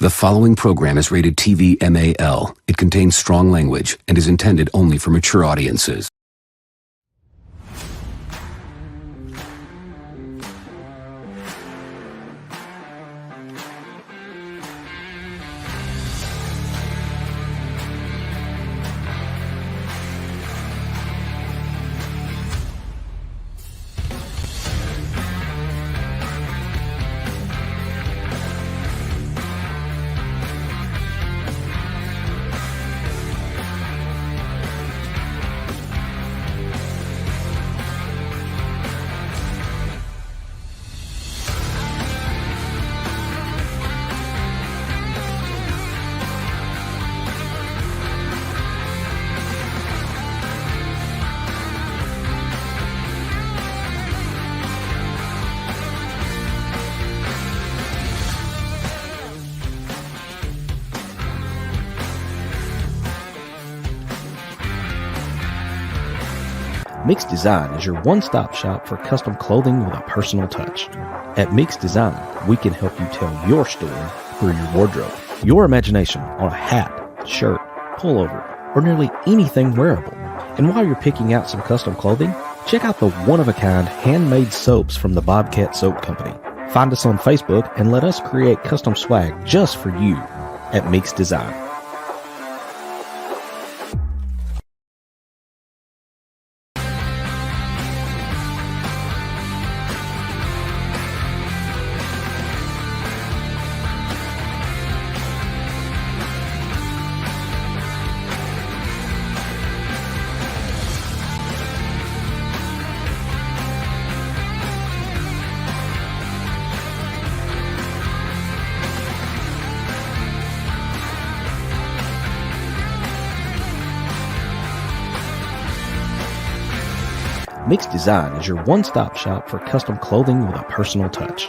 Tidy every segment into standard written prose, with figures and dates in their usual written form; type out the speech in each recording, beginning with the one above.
The following program is rated TV MAL. It contains strong language and is intended only for mature audiences. Mix Design is your one-stop shop for custom clothing with a personal touch. At Mix Design, we can help you tell your story through your wardrobe. Your imagination on a hat, shirt, pullover, or nearly anything wearable. And while you're picking out some custom clothing, check out the one-of-a-kind handmade soaps from the Bobcat Soap Company. Find us on Facebook and let us create custom swag just for you at Mix Design. Mix Design is your one-stop shop for custom clothing with a personal touch.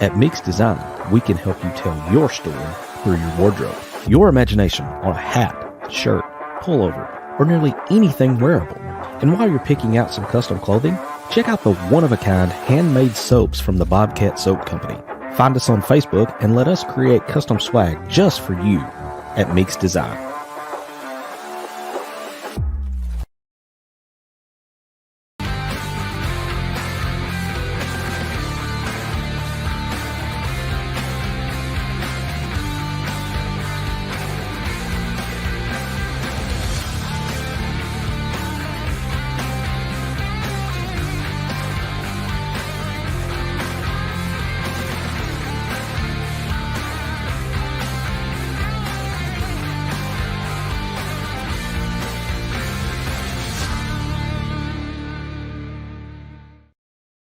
At Mix Design, we can help you tell your story through your wardrobe. Your imagination on a hat, shirt, pullover, or nearly anything wearable. And while you're picking out some custom clothing, check out the one-of-a-kind handmade soaps from the Bobcat Soap Company. Find us on Facebook and let us create custom swag just for you at Mix Design.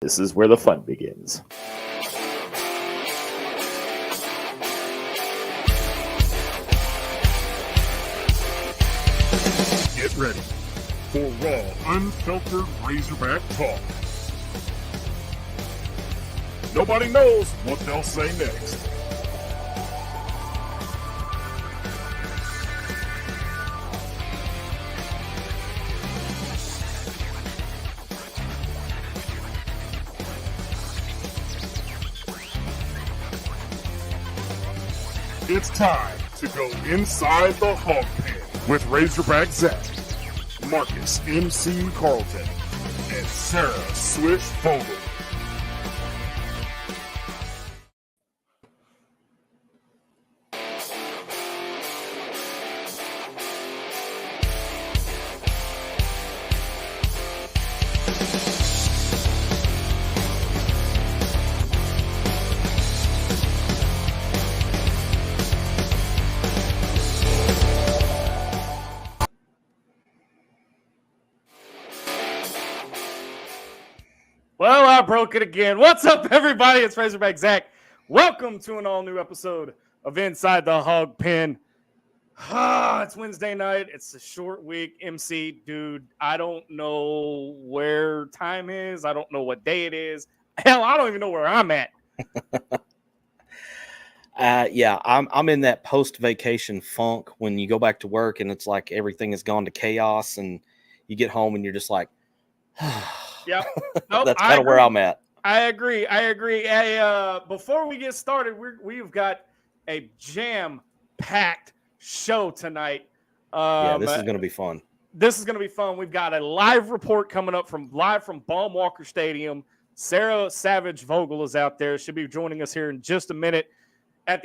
This is where the fun begins. Get ready for raw, unfiltered Razorback talk. Nobody knows what they'll say next. It's time to go inside the Hog Pen with Razorback Zach, Marcus MC Carlton, and Sarah Swish Vogel. Well, I broke it again. What's up, everybody? It's Razorback Zach. Welcome to an all-new episode of Inside the Hawg Pen. It's Wednesday night. It's a short week. MC, dude, I don't know where time is. I don't know what day it is. Hell, I don't even know where I'm at. I'm in that post-vacation funk when you go back to work and it's like everything has gone to chaos and you get home and you're just like, yeah, nope, that's kind of where I'm at. I agree. Hey, before we get started, we've got a jam-packed show tonight. This is going to be fun. This is going to be fun. We've got a live report coming up live from Baum Walker Stadium. Sarah Savage Vogel is out there. She'll be joining us here in just a minute. At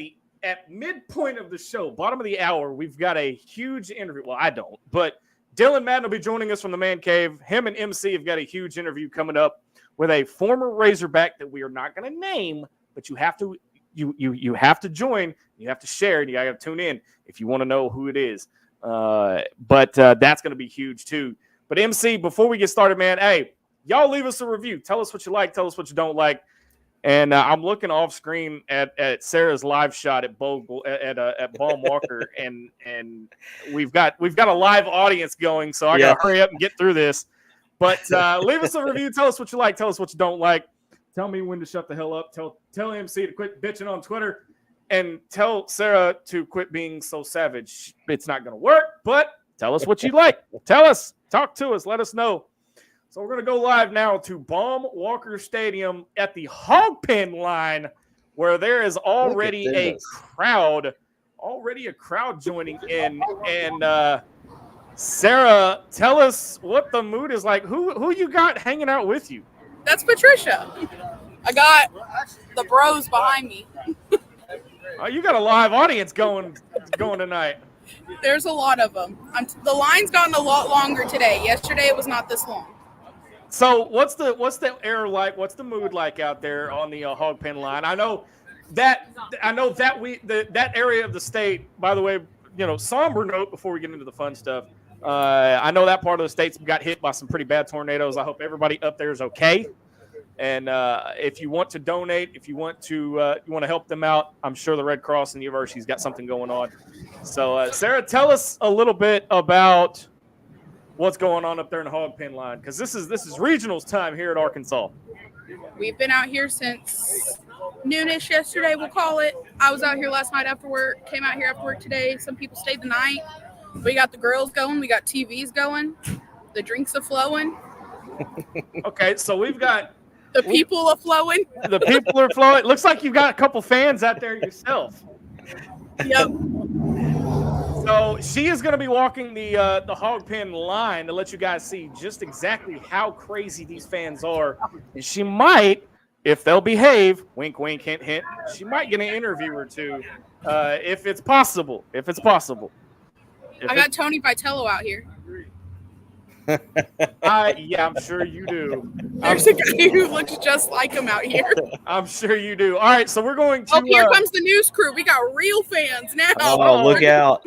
midpoint of the show, bottom of the hour, we've got a huge interview. Well, I don't, but Dylan Madden will be joining us from the Man Cave. Him and MC have got a huge interview coming up with a former Razorback that we are not going to name, but you have to have to join, you have to share, and you got to tune in if you want to know who it is. But that's going to be huge too. But MC, before we get started, man, hey, y'all leave us a review. Tell us what you like. Tell us what you don't like. And I'm looking off screen at Sarah's live shot at Bogle at Baum Walker, and we've got a live audience going, so I gotta hurry up and get through this. But leave us a review. Tell us what you like. Tell us what you don't like. Tell me when to shut the hell up. Tell MC to quit bitching on Twitter, and tell Sarah to quit being so savage. It's not gonna work, but tell us what you like. Tell us. Talk to us. Let us know. So we're going to go live now to Baum Walker Stadium at the Hog Pen line, where there is already a crowd joining in. And Sarah, tell us what the mood is like. Who you got hanging out with you? That's Patricia. I got the bros behind me. Oh, you got a live audience going tonight. There's a lot of them. The line's gotten a lot longer today. Yesterday it was not this long. So what's the air like? What's the mood like out there on the Hog Pen line? I know that area of the state. By the way, somber note before we get into the fun stuff. I know that part of the state's got hit by some pretty bad tornadoes. I hope everybody up there is okay. And if you want to donate, if you want to help them out, I'm sure the Red Cross and the university's got something going on. So Sarah, tell us a little bit about what's going on up there in the Hog Pen line, because this is regionals time here at Arkansas. We've been out here since noonish yesterday, we'll call it. I was out here last night after work, came out here after work today. Some people stayed the night. We got the girls going. We got TVs going. The drinks are flowing. Okay, so we've got... The people are flowing. The people are flowing. Looks like you've got a couple fans out there yourself. Yep. So she is going to be walking the Hog Pen line to let you guys see just exactly how crazy these fans are. And she might, if they'll behave, wink, wink, hint, hint, she might get an interview or two if it's possible. I got Tony Vitello out here. I'm sure you do. There's a guy who looks just like him out here. I'm sure you do. All right, so we're going to... Oh, here comes the news crew. We got real fans now. Oh, look out.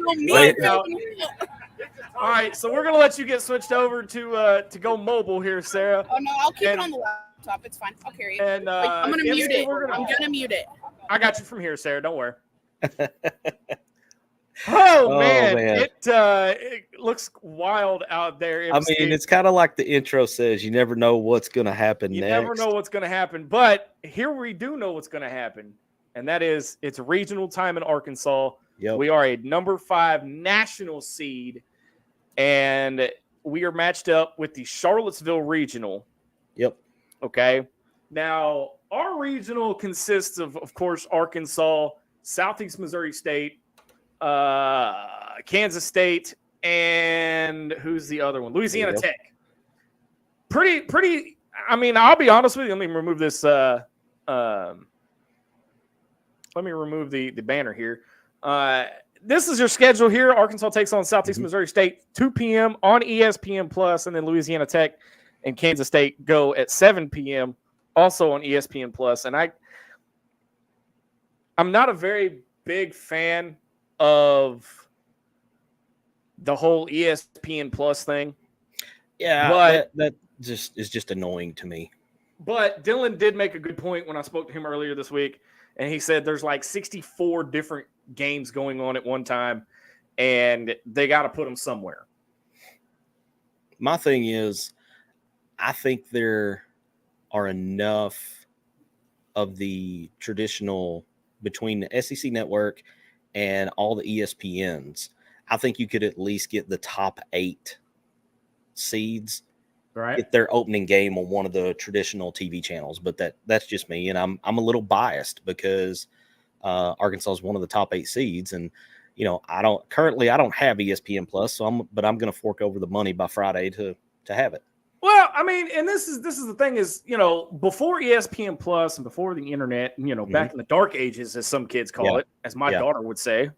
All right, so we're going to let you get switched over to go mobile here, Sarah. Oh, no, I'll keep it on the laptop. It's fine. I'll carry it. And, I'm going to mute it. I'm going to mute it. I got you from here, Sarah. Don't worry. Oh man. It looks wild out there. I mean, it's kind of like the intro says, you never know what's going to happen next. You never know what's going to happen, but here we do know what's going to happen, and that is it's regional time in Arkansas. Yep. We are a number 5 national seed, and we are matched up with the Charlottesville Regional. Yep. Okay. Now, our regional consists of course, Arkansas, Southeast Missouri State, Kansas State, and who's the other one? Louisiana Tech. Pretty. I mean, I'll be honest with you. Let me remove this. Let me remove the banner here. This is your schedule here. Arkansas takes on Southeast Missouri State 2 p.m. on ESPN Plus, and then Louisiana Tech and Kansas State go at 7 p.m. also on ESPN Plus. And I'm not a very big fan of the whole ESPN Plus thing. Yeah, but that just is just annoying to me. But Dylan did make a good point when I spoke to him earlier this week, and he said there's like 64 different games going on at one time, and they got to put them somewhere. My thing is, I think there are enough of the traditional between the SEC network and all the ESPNs. I think you could at least get the top 8 seeds, right, get their opening game on one of the traditional TV channels. But that's just me, and I'm a little biased because Arkansas is one of the top 8 seeds, and I don't have ESPN Plus, so I'm going to fork over the money by Friday to have it. Well, I mean, and this is the thing is, before ESPN Plus and before the internet, back in the dark ages, as some kids call it, as my daughter would say.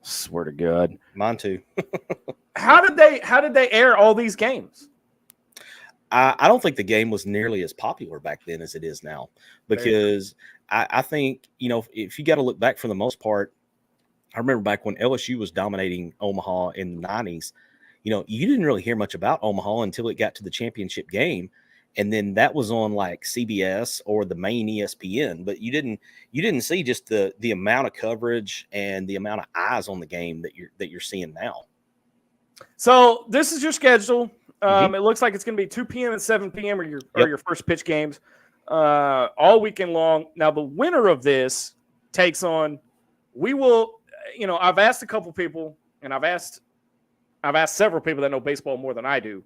Swear to God, mine too. How did they air all these games? I don't think the game was nearly as popular back then as it is now, because I think, if you got to look back, for the most part, I remember back when LSU was dominating Omaha in the 90s, you didn't really hear much about Omaha until it got to the championship game. And then that was on like CBS or the main ESPN, but you didn't see just the amount of coverage and the amount of eyes on the game that you're seeing now. So this is your schedule. It looks like it's going to be 2 p.m. and 7 p.m. or your first pitch games all weekend long. Now the winner of this takes on. We will. I've asked a couple people, and I've asked several people that know baseball more than I do.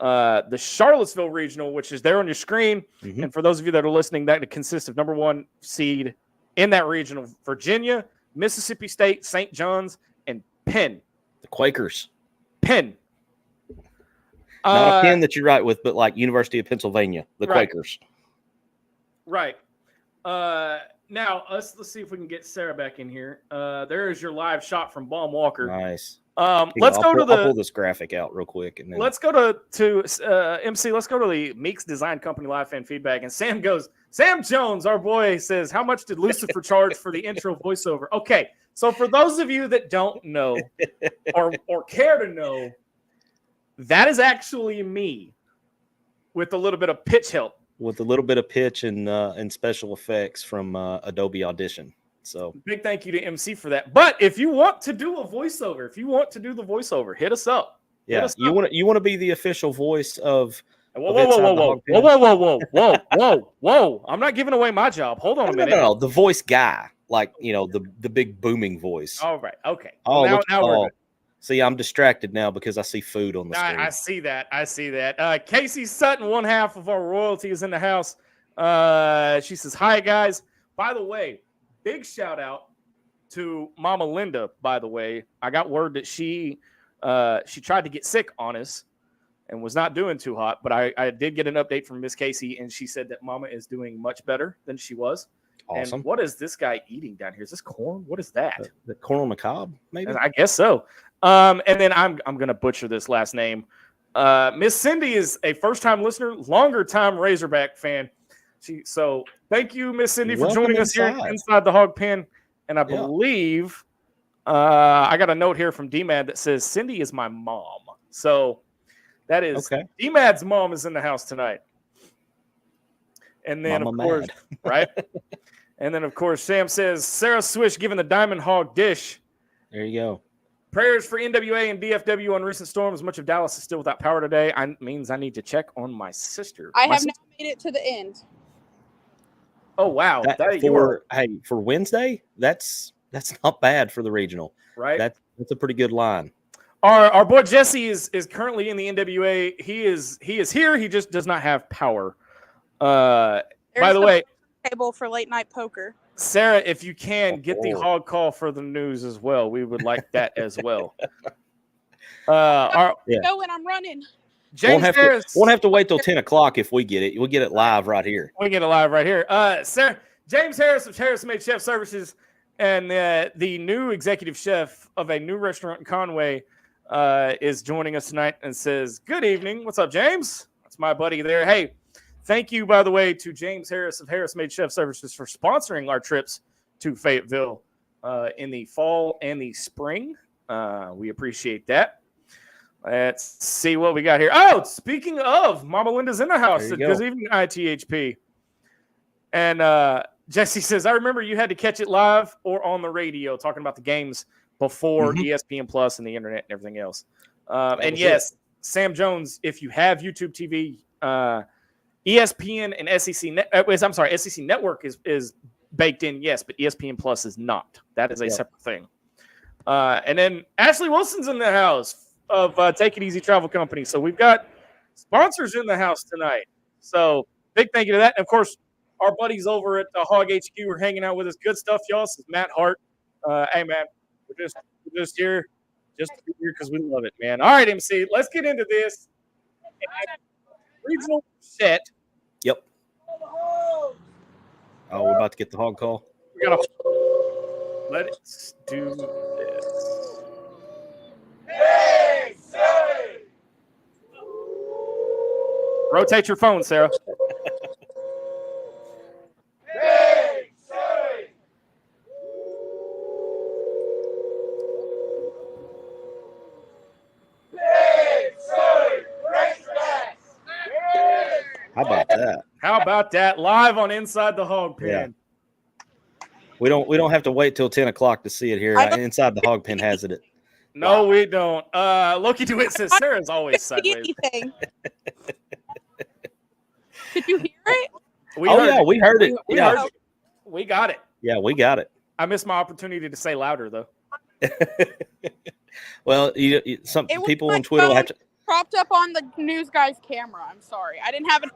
The Charlottesville Regional, which is there on your screen. And for those of you that are listening, that consists of number 1 seed in that regional: Virginia, Mississippi State, St. John's, and Penn. The Quakers. Penn. Not a Penn that you write with, but like University of Pennsylvania, the Quakers. Right. Now, let's see if we can get Sarah back in here. There is your live shot from Baum Walker. Nice. I'll pull this graphic out real quick, and then let's go to MC. Let's go to the Meeks Design Company live fan feedback. And Sam Jones, our boy, says, how much did Lucifer charge for the intro voiceover? Okay, so for those of you that don't know or care to know, that is actually me with a little bit of pitch help. With a little bit of pitch and special effects from Adobe Audition. So big thank you to MC for that. But if you want to do a voiceover, hit us up. Yeah, you want to be the official voice of. Whoa! I'm not giving away my job. Hold on a minute. No, the voice guy, like the big booming voice. All right, okay. Oh, now we're good. See, I'm distracted now because I see food on the screen. I see that. Casey Sutton, one half of our royalty, is in the house. She says, hi, guys. By the way, big shout out to Mama Linda, by the way. I got word that she tried to get sick on us and was not doing too hot, but I did get an update from Miss Casey, and she said that Mama is doing much better than she was. Awesome. And what is this guy eating down here? Is this corn? What is that? The corn on the cob, maybe? I guess so. And then I'm going to butcher this last name. Miss Cindy is a first-time listener, longer-time Razorback fan. So thank you, Miss Cindy, for joining us here inside the Hog Pen. And I believe I got a note here from DMAD that says Cindy is my mom. So that is DMAD's mom is in the house tonight. And then, Mama of course, right? And then, of course, Sam says, Sarah Swish giving the Diamond Hog dish. There you go. Prayers for NWA and DFW on recent storms. Much of Dallas is still without power today. Means I need to check on my sister. I have now made it to the end. Oh, wow. For Wednesday, that's not bad for the regional. Right. That's a pretty good line. Our boy Jesse is currently in the NWA. He is here. He just does not have power. By the way, table for late night poker. Sarah, if you can get the hog call for the news as well, we would like that as well. Go when I'm running. James Harris won't have to wait till 10 o'clock if we get it. We'll get it live right here. We get it live right here. Sarah, James Harris of Harris Made Chef Services and the new executive chef of a new restaurant in Conway is joining us tonight and says, good evening. What's up, James? That's my buddy there. Hey, thank you, by the way, to James Harris of Harris Made Chef Services for sponsoring our trips to Fayetteville in the fall and the spring. We appreciate that. Let's see what we got here. Oh, speaking of, Mama Linda's in the house. Good evening, ITHP. And Jesse says, I remember you had to catch it live or on the radio talking about the games before ESPN Plus and the internet and everything else. And yes, Sam Jones, if you have YouTube TV, ESPN and SEC Network is baked in, yes, but ESPN Plus is not. That is a separate thing. And then Ashley Wilson's in the house of Take It Easy Travel Company. So we've got sponsors in the house tonight. So big thank you to that. And of course, our buddies over at the Hog HQ are hanging out with us. Good stuff, y'all. This is Matt Hart. Hey, man, we're just here just to be here because we love it, man. All right, MC, let's get into this. Regional set. Yep. Oh, we're about to get the hog call. We gotta let's do this. Rotate your phone, Sarah. How about that? How about that? Live on Inside the Hog Pen. Yeah. We don't have to wait till 10 o'clock to see it here. Inside the Hog Pen has it. No, we don't. Loki DeWitt says Sarah's always sideways. Did you hear it? We heard it. We heard it. We got it. Yeah, we got it. I missed my opportunity to say louder though. Well, some people on Twitter will have to. Propped up on the news guy's camera. I'm sorry. I didn't have an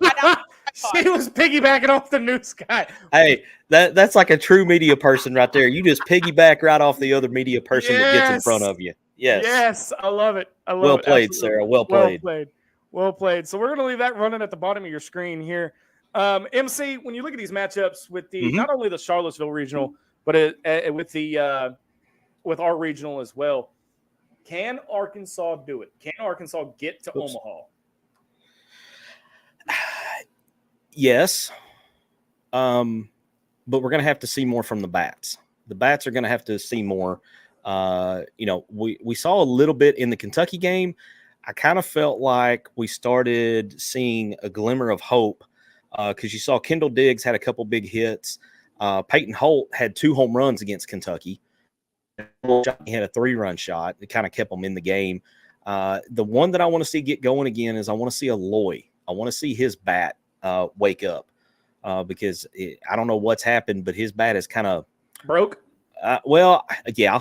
She was piggybacking off the news guy. Hey, that's like a true media person right there. You just piggyback right off the other media person that gets in front of you. Yes. Yes, I love it. Well played, Sarah. Well played. Well played. So we're going to leave that running at the bottom of your screen here. MC, when you look at these matchups with the not only the Charlottesville Regional, but with our regional as well, can Arkansas do it? Can Arkansas get to Omaha? Yes. But we're going to have to see more from the bats. The bats are going to have to see more. We saw a little bit in the Kentucky game. I kind of felt like we started seeing a glimmer of hope because you saw Kendall Diggs had a couple big hits. Peyton Holt had 2 home runs against Kentucky. He had a 3-run shot. It kind of kept them in the game. The one that I want to see get going again is I want to see Aloy. I want to see his bat wake up because I don't know what's happened, but his bat is kind of broke. Yeah.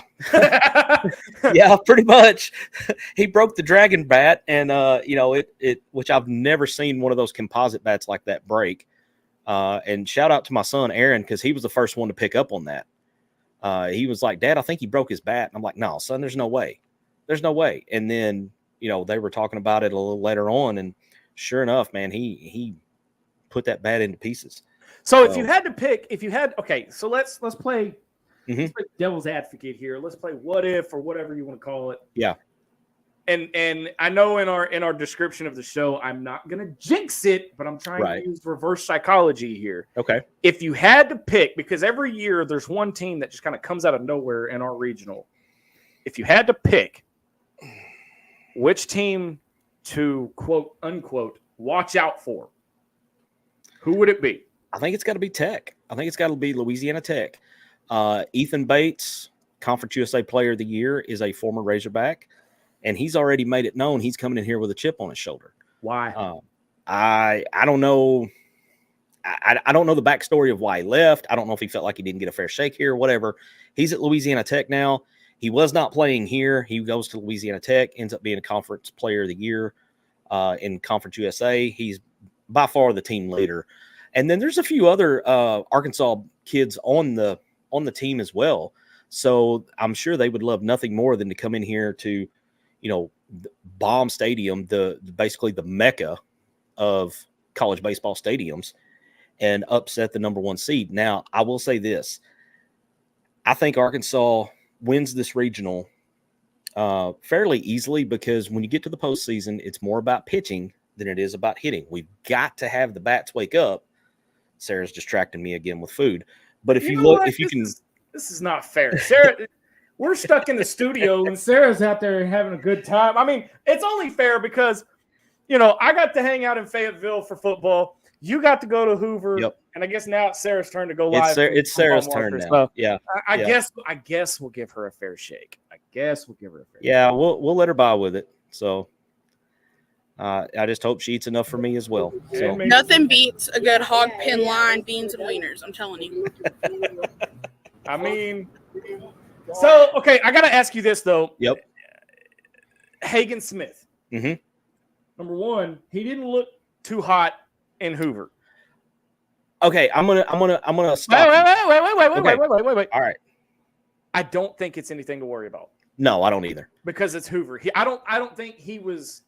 Yeah, pretty much. He broke the dragon bat, and which I've never seen one of those composite bats like that break. And shout out to my son Aaron because he was the first one to pick up on that. He was like, "Dad, I think he broke his bat." And I'm like, "No, son, there's no way. There's no way." And then they were talking about it a little later on, and sure enough, man, he put that bat into pieces. So if you had to pick, so let's play. Let's play devil's advocate here. Let's play what if or whatever you want to call it. Yeah. And I know in our description of the show, I'm not going to jinx it, but I'm trying to use reverse psychology here. Okay. If you had to pick, because every year there's one team that just kind of comes out of nowhere in our regional. If you had to pick which team to quote unquote watch out for, who would it be? I think it's got to be Tech. I think it's got to be Louisiana Tech. Ethan Bates, Conference USA Player of the Year, is a former Razorback, and he's already made it known he's coming in here with a chip on his shoulder. Why? I don't know. I don't know the backstory of why he left. I don't know if he felt like he didn't get a fair shake here or whatever. He's at Louisiana Tech now. He was not playing here. He goes to Louisiana Tech, ends up being a Conference Player of the Year in Conference USA. He's by far the team leader. And then there's a few other Arkansas kids on the team as well. So I'm sure they would love nothing more than to come in here to, bomb stadium, basically the mecca of college baseball stadiums, and upset the number 1 seed. Now, I will say this. I think Arkansas wins this regional fairly easily because when you get to the postseason, it's more about pitching than it is about hitting. We've got to have the bats wake up. Sarah's distracting me again with food. But if you look, this is not fair. Sarah, we're stuck in the studio and Sarah's out there having a good time. I mean, it's only fair because, I got to hang out in Fayetteville for football. You got to go to Hoover. Yep. And I guess now it's Sarah's turn to go live. It's Sarah's turn now. So yeah. I guess we'll give her a fair shake. Yeah, we'll let her buy with it. So I just hope she eats enough for me as well. So. Nothing beats a good hog pen line, beans, and wieners. I'm telling you. I mean, so, okay, I got to ask you this, though. Yep. Hagen Smith. Mm-hmm. Number one, he didn't look too hot in Hoover. Okay, I'm gonna stop. Wait. All right. I don't think it's anything to worry about No, I don't either. because it's Hoover. I don't think he was.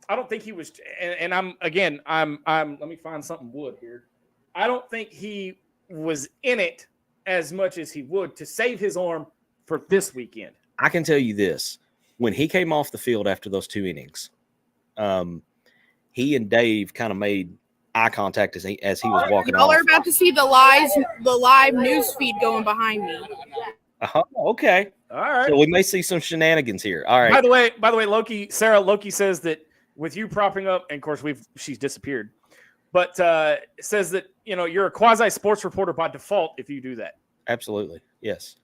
And I'm let me find something wood here. I don't think he was in it as much as he would to save his arm for this weekend. I can tell you this: when he came off the field after those 2 innings, he and Dave kind of made eye contact as he was walking Y'all off. are about to see the live news feed going behind me. Okay. All right. So we may see some shenanigans here. All right. By the way, Loki says that with you propping up, and of course she's disappeared, but says that you're a quasi sports reporter by default if you do that. Absolutely. Yes.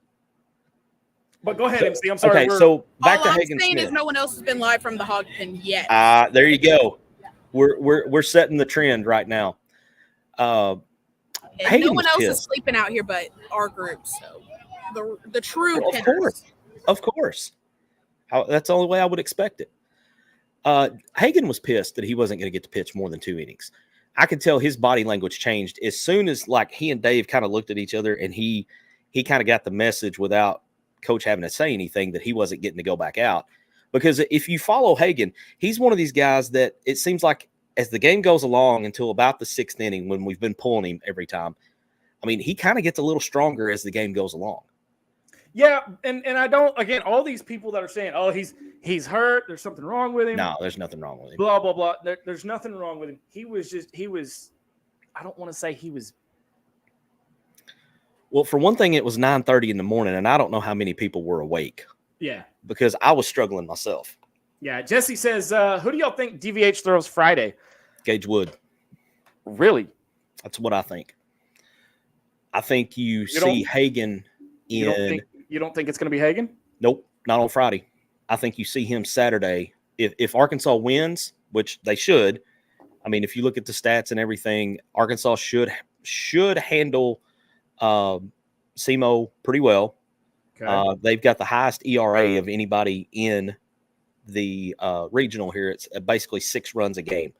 But go ahead, MC. I'm sorry. Okay, so back All to I'm Hagen saying Smith. is no one else has been live from the Hog Pen yet. There you go. We're setting the trend right now. And Hagen no one was else pissed. is sleeping out here but our group. So the true Of course. That's the only way I would expect it. Hagen was pissed that he wasn't going to get to pitch more than 2 innings. I could tell his body language changed as soon as he and Dave kind of looked at each other, and he kind of got the message without coach having to say anything that he wasn't getting to go back out. Because if you follow Hagen, he's one of these guys that it seems like as the game goes along until about the 6th inning, when we've been pulling him every time, I mean, he kind of gets a little stronger as the game goes along. Yeah, and I don't, again, all these people that are saying, oh, he's hurt, there's something wrong with him. No, there's nothing wrong with him. Blah, blah, blah. There's nothing wrong with him. He was, I don't want to say he was. Well, for one thing, it was 9:30 in the morning, and I don't know how many people were awake. Yeah. Because I was struggling myself. Yeah, Jesse says, who do y'all think DVH throws Friday? Gage Wood. Really? That's what I think. I think you see Hagen in. You don't think it's going to be Hagen? Nope, not on Friday. I think you see him Saturday. If Arkansas wins, which they should, I mean, if you look at the stats and everything, Arkansas should handle SEMO pretty well. Okay. They've got the highest ERA of anybody in the regional here. It's basically 6 runs a game.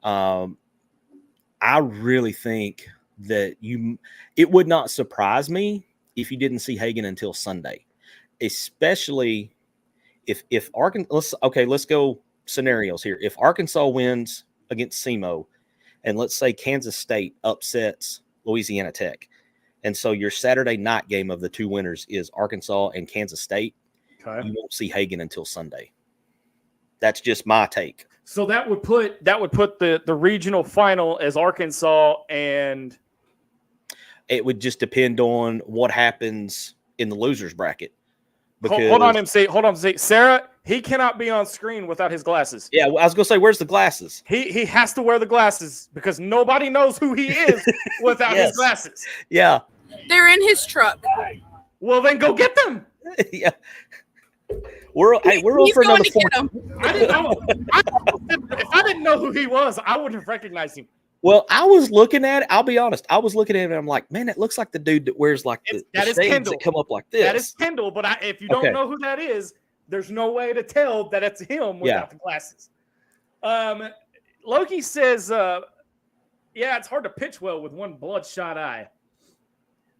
I really think that it would not surprise me if you didn't see Hagen until Sunday, especially if Arkansas. Let's go scenarios here. If Arkansas wins against SEMO, and let's say Kansas State upsets Louisiana Tech, and so your Saturday night game of the 2 winners is Arkansas and Kansas State, you won't see Hagen until Sunday. That's just my take. So that would put the regional final as Arkansas, and it would just depend on what happens in the losers bracket. Because hold on, MC. Sarah, he cannot be on screen without his glasses. Yeah, well, I was gonna say, where's the glasses? He has to wear the glasses because nobody knows who he is without his glasses. Yeah, they're in his truck. Well, then go get them. Yeah. We're on for another 4. I didn't know. If I didn't know who he was, I wouldn't have recognized him. Well, I was looking at it. I'll be honest. I was looking at it and I'm like, man, that looks like the dude that wears like the shades that come up like this. That is Kendall, but if you don't know who that is, there's no way to tell that it's him without the glasses. Loki says, it's hard to pitch well with one bloodshot eye.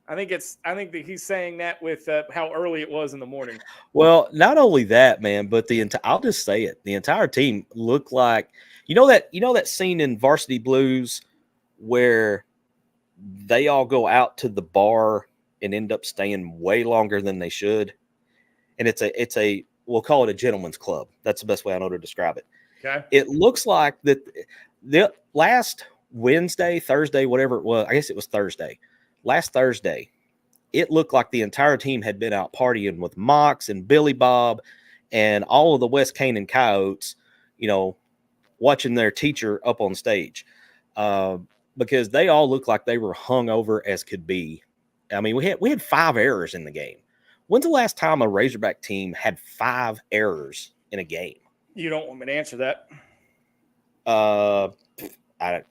I think that he's saying that with how early it was in the morning. Well, not only that, man, but I'll just say it. The entire team looked like that scene in Varsity Blues where they all go out to the bar and end up staying way longer than they should. And it's a we'll call it a gentleman's club. That's the best way I know to describe it. Okay. It looks like that the last Wednesday, Thursday, whatever it was, I guess it was Thursday. Last Thursday, it looked like the entire team had been out partying with Mox and Billy Bob and all of the West Canaan Coyotes, watching their teacher up on stage because they all looked like they were hungover as could be. I mean, we had 5 errors in the game. When's the last time a Razorback team had 5 errors in a game? You don't want me to answer that. I don't.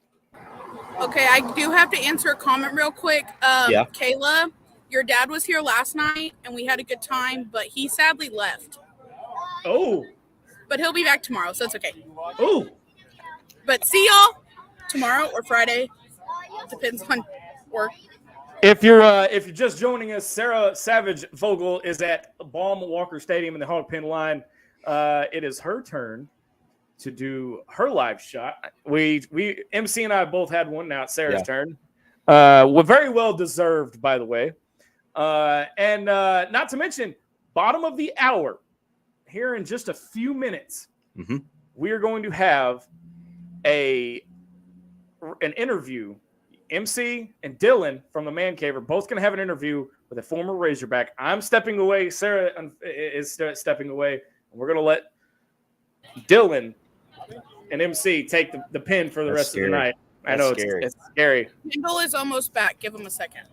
Okay, I do have to answer a comment real quick. Yeah. Kayla, your dad was here last night, and we had a good time, but he sadly left. Oh. But he'll be back tomorrow, so it's okay. Oh. But see y'all tomorrow or Friday. Depends on work. If you're just joining us, Sarah Savage Vogel is at Baum Walker Stadium in the Hog Pen line. It is her turn to do her live shot. We MC and I both had one. Now it's Sarah's turn. We're very well deserved, by the way. And not to mention, bottom of the hour, here in just a few minutes, we are going to have an interview. MC and Dylan from the Man Cave are both going to have an interview with a former Razorback. I'm stepping away. Sarah is stepping away. And we're going to let Dylan and MC take the pin for the rest of the night. I know it's scary. Kendall is almost back. Give him a second.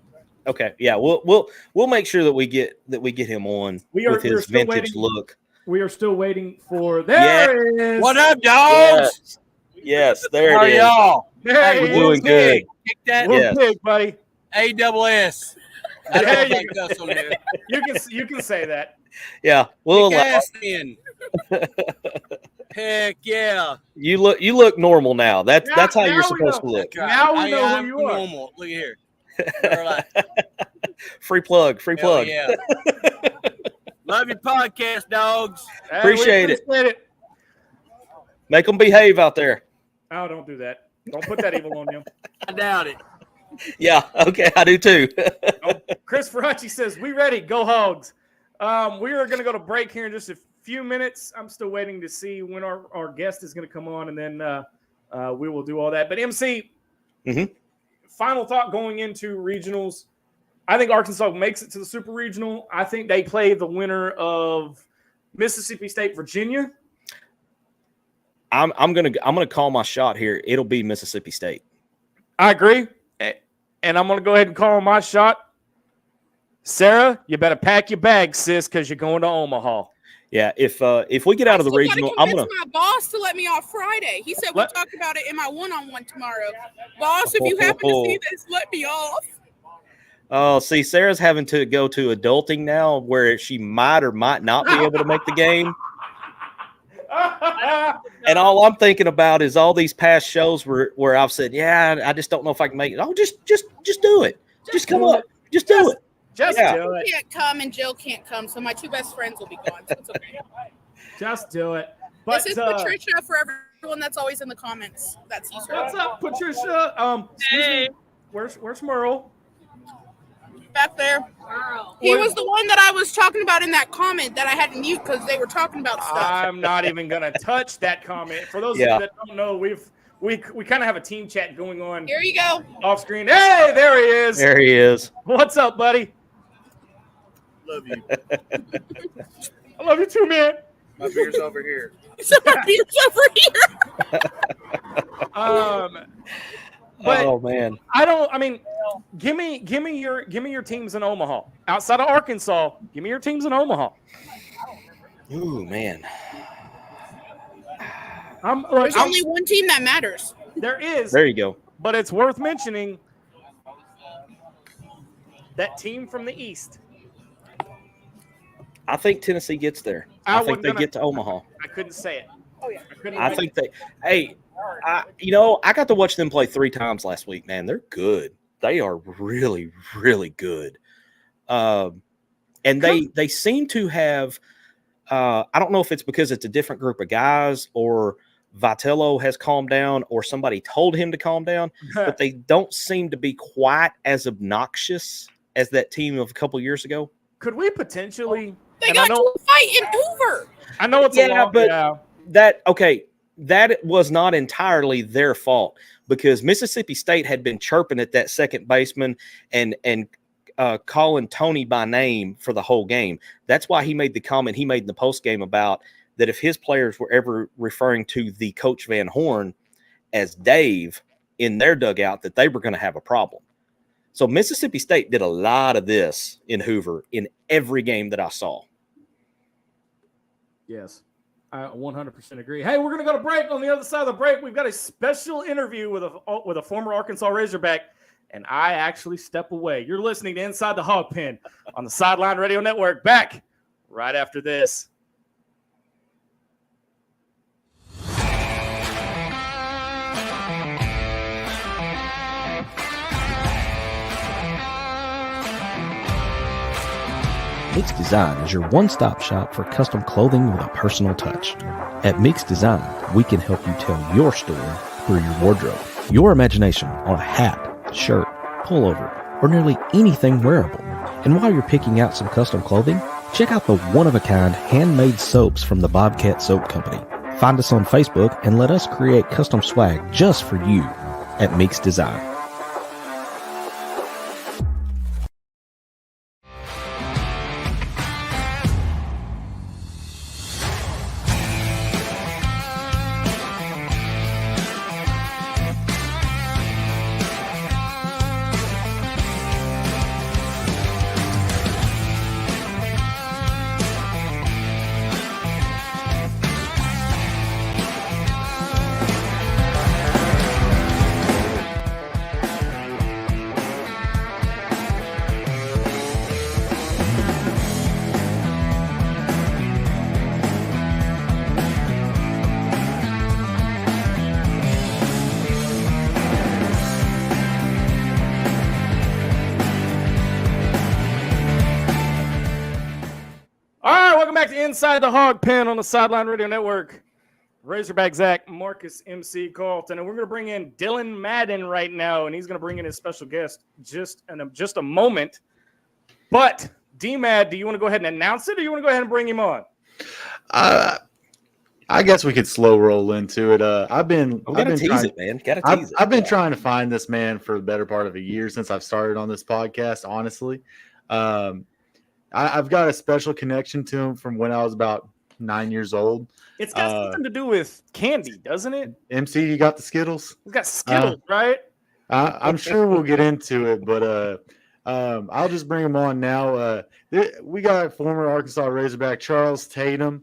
Okay, yeah, we'll make sure that we get him on with his vintage look. We are still waiting for. There it is. What up, dogs? Yes, there How it is. are y'all? Hey, We're doing good. Kick that. We're big, buddy. A-double-S. There you can say that. Yeah, we'll in. Heck yeah. You look normal now. That's how you're supposed to look. Now we know who you are. Normal. Look here. Free plug. Yeah. Love your podcast, dogs. Hey, Appreciate it. Make them behave out there. Oh, don't do that. Don't put that evil on you. I doubt it. Yeah, okay, I do too. Chris Ferracci says, we ready. Go Hogs. We are going to go to break here in just a few minutes. I'm still waiting to see when our guest is going to come on, and then we will do all that. But MC, final thought going into regionals. I think Arkansas makes it to the Super Regional. I think they play the winner of Mississippi State, Virginia. I'm gonna call my shot here. It'll be Mississippi State. I agree, and I'm gonna go ahead and call my shot. Sarah, you better pack your bags, sis, because you're going to Omaha. Yeah, if we get out of the regional, I'm gonna. My boss to let me off Friday. He said we'll talk about it in my one-on-one tomorrow. Boss, if you happen to see this, let me off. Oh, see, Sarah's having to go to adulting now, where she might or might not be able to make the game. And all I'm thinking about is all these past shows where I've said, yeah, I just don't know if I can make it. Oh, just do it. Just come up. Just do it. Just do it. I can't come and Jill can't come, so my two best friends will be gone. So it's okay. Just do it. But, this is Patricia for everyone that's always in the comments. That's Easter. What's up, Patricia? Hey. Where's Merle? Back there. He was the one that I was talking about in that comment that I had to mute because they were talking about stuff. I'm not even gonna touch that comment. For those of you that don't know, we kind of have a team chat going on. Here you go. Off screen. Hey, there he is. There he is. What's up, buddy? Love you. I love you too, man. My beer's over here. So my beer's over here. But oh man, give me your teams in Omaha. Outside of Arkansas, give me your teams in Omaha. Ooh man. There's only one team that matters. There is. There you go. But it's worth mentioning that team from the East. I think Tennessee gets there. I think they get to Omaha. I couldn't say it. Oh yeah. I think they. Hey, I got to watch them play 3 times last week. Man, they're good. They are really, really good. And they seem to have. I don't know if it's because it's a different group of guys or Vitello has calmed down or somebody told him to calm down, but they don't seem to be quite as obnoxious as that team of a couple years ago. Could we potentially? They got to a fight in Hoover. I know it's that was not entirely their fault because Mississippi State had been chirping at that second baseman and calling Tony by name for the whole game. That's why he made the comment he made in the post game about that if his players were ever referring to the Coach Van Horn as Dave in their dugout, that they were going to have a problem. So Mississippi State did a lot of this in Hoover in every game that I saw. Yes, I 100% agree. Hey, we're going to go to break. On the other side of the break, we've got a special interview with a former Arkansas Razorback, and I actually step away. You're listening to Inside the Hawg Pen on the Sideline Radio Network. Back right after this. Mix Design is your one-stop shop for custom clothing with a personal touch. At Mix Design, we can help you tell your story through your wardrobe. Your imagination on a hat, shirt, pullover, or nearly anything wearable. And while you're picking out some custom clothing, check out the one-of-a-kind handmade soaps from the Bobcat Soap Company. Find us on Facebook and let us create custom swag just for you at Mix Design. Welcome back to Inside the Hog Pen on the Sideline Radio Network. Razorback Zach, Marcus MC Carlton, and we're going to bring in Dylan Madden right now, and he's going to bring in his special guest just a moment. But D-Mad, do you want to go ahead and announce it, or you want to go ahead and bring him on? I guess we could slow roll into it. I've been tease it, man. Gotta tease it. I've been trying to find this man for the better part of a year since I've started on this podcast. Honestly, I've got a special connection to him from when I was about 9 years old. It's got something to do with candy, doesn't it? MC, you got the Skittles? It's got Skittles, right? I'm sure we'll get into it, but I'll just bring him on now. We got former Arkansas Razorback Charles Tatum.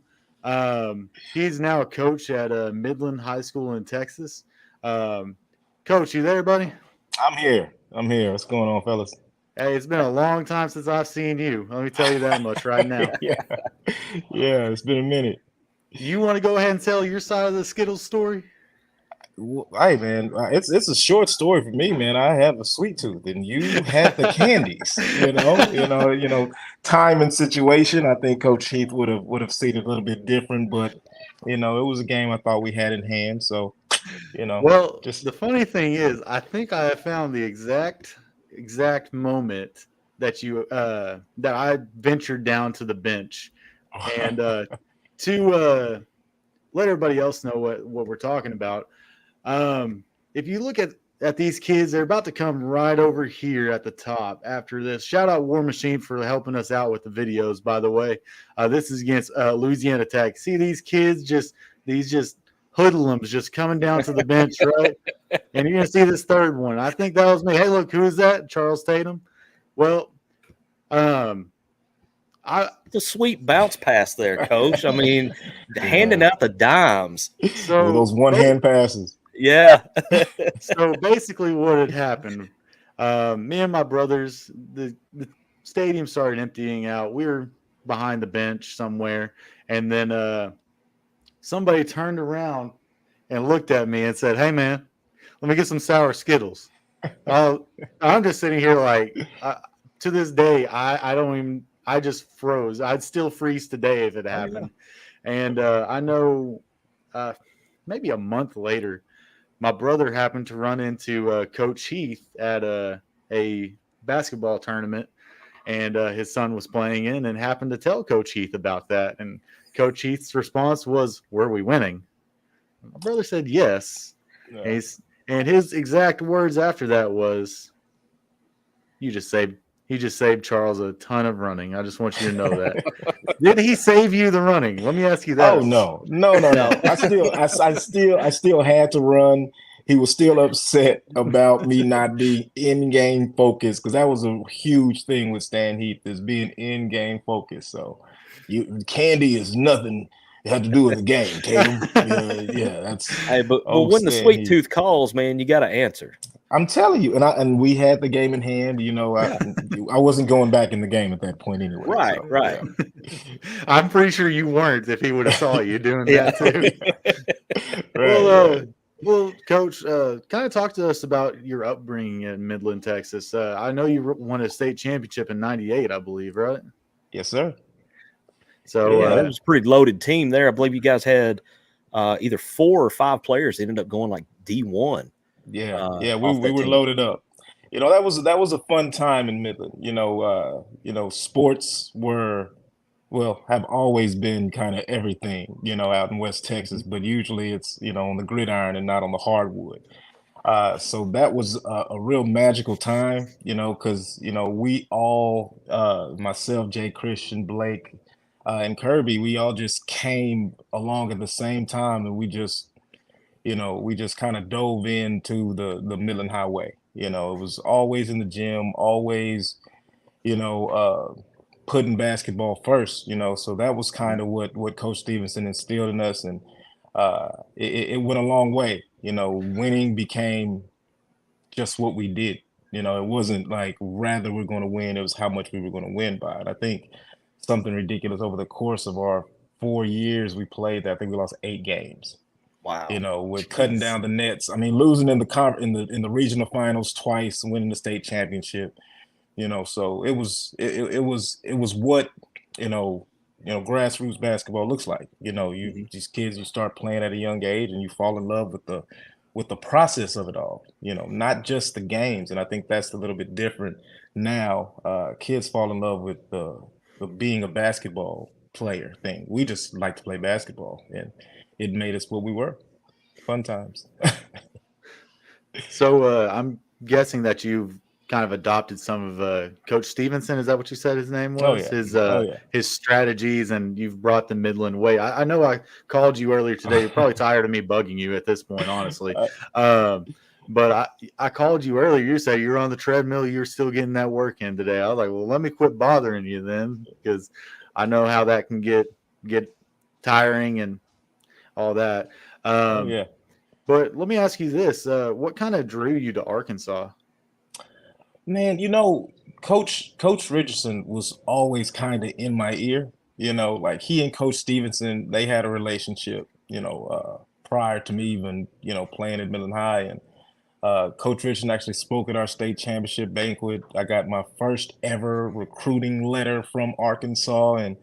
He's now a coach at Midland High School in Texas. Coach, you there, buddy? I'm here. What's going on, fellas? Hey, it's been a long time since I've seen you. Let me tell you that much right now. Yeah, it's been a minute. You want to go ahead and tell your side of the Skittles story? Hey, man, it's a short story for me, man. I have a sweet tooth, and you had the candies. You know, time and situation. I think Coach Heath would have seen it a little bit different, but it was a game I thought we had in hand. So, Well, just the funny thing is, I think I have found the exact moment that you that I ventured down to the bench, and to let everybody else know what we're talking about. If you look at these kids, they're about to come right over here at the top after this. Shout out War Machine for helping us out with the videos, by the way. This is against Louisiana Tech. See these kids, these hoodlums just coming down to the bench, right? And you're going to see this third one. I think that was me. Hey, look, who's that? Charles Tatum. Well, the sweet bounce pass there, Coach. I mean, handing out the dimes. So those one-hand passes. Yeah. So basically what had happened, me and my brothers, the stadium started emptying out. We were behind the bench somewhere, and then somebody turned around and looked at me and said, "Hey, man, let me get some sour Skittles." I'm just sitting here like, to this day, I just froze. I'd still freeze today if it happened. And I know maybe a month later, my brother happened to run into Coach Heath at a basketball tournament, and his son was playing in and happened to tell Coach Heath about that. And Coach Heath's response was, "Were we winning?" My brother said yes. No. And his exact words after that was, he just saved Charles a ton of running. I just want you to know that. Did he save you the running? Let me ask you that. Oh, no. I still had to run. He was still upset about me not being in-game focused, because that was a huge thing with Stan Heath, is being in-game focused. So candy is nothing. It had to do with the game, Tatum. That's. Hey, but when the sweet tooth calls, man, you got to answer. I'm telling you, and we had the game in hand. I wasn't going back in the game at that point anyway. Right. I'm pretty sure you weren't if he would have saw you doing that too. Well, Coach, kind of talk to us about your upbringing in Midland, Texas. I know you won a state championship in '98, I believe, right? Yes, sir. So it was a pretty loaded team there. I believe you guys had either 4 or 5 players that ended up going like D1. We were loaded up. That was a fun time in Midland. Sports have always been kind of everything, out in West Texas, but usually it's, on the gridiron and not on the hardwood. So that was a real magical time, because, we all, myself, Jay, Christian, Blake, and Kirby, we all just came along at the same time, and we just kind of dove into the Midland Highway. It was always in the gym, always, putting basketball first, so that was kind of what Coach Stevenson instilled in us. And it went a long way. Winning became just what we did. It wasn't like rather we're going to win, it was how much we were going to win by. And I think something ridiculous over the course of our 4 years we played that, I think we lost 8 games. Wow. With cutting down the nets. I mean, losing in the regional finals twice, winning the state championship. So it was what grassroots basketball looks like. These kids, you start playing at a young age and you fall in love with the process of it all. Not just the games. And I think that's a little bit different now. Kids fall in love with the being a basketball player thing. We just like to play basketball, and it made us what we were. Fun times. So I'm guessing that you've kind of adopted some of Coach Stevenson. Is that what you said his name was? His strategies, and you've brought the Midland way. I know I called you earlier today. You're probably tired of me bugging you at this point, honestly. But I called you earlier. You said you're on the treadmill. You're still getting that work in today. I was like, well, let me quit bothering you then, because I know how that can get tiring and all that. But let me ask you this. What kind of drew you to Arkansas? Man, Coach Richardson was always kind of in my ear. Like he and Coach Stevenson, they had a relationship, prior to me even, playing at Midland High. And Coach Richardson actually spoke at our state championship banquet. I got my first ever recruiting letter from Arkansas, and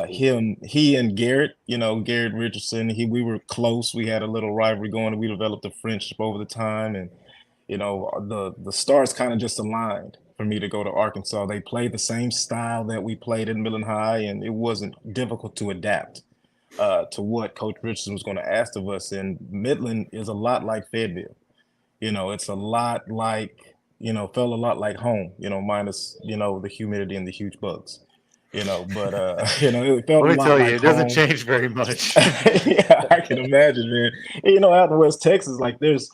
he and Garrett, Garrett Richardson, we were close. We had a little rivalry going, and we developed a friendship over the time. And the stars kind of just aligned for me to go to Arkansas. They played the same style that we played in Midland High, and it wasn't difficult to adapt to what Coach Richardson was going to ask of us. And Midland is a lot like Fayetteville. It's a lot like, felt a lot like home, minus, the humidity and the huge bugs. But it felt. Let me tell you, like it doesn't home. change very much. Yeah, I can imagine, man. Out in West Texas, like there's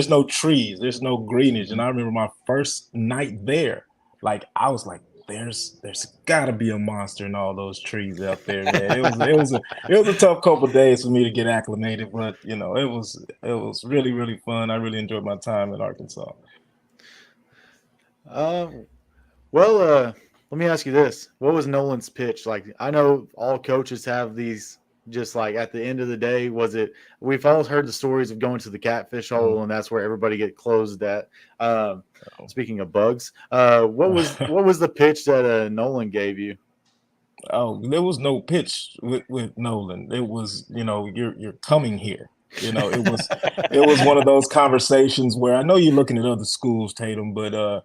no trees, there's no greenage. And I remember my first night there, like I was like, there's got to be a monster in all those trees out there, man. It was a tough couple of days for me to get acclimated, but it was really, really fun. I really enjoyed my time in Arkansas. Let me ask you this. What was Nolan's pitch? Like, I know all coaches have these, just like at the end of the day, we've all heard the stories of going to the catfish hole, and that's where everybody get closed at. Speaking of bugs, what was the pitch that Nolan gave you? Oh, there was no pitch with Nolan. It was, you're coming here. It was one of those conversations where I know you're looking at other schools, Tatum, but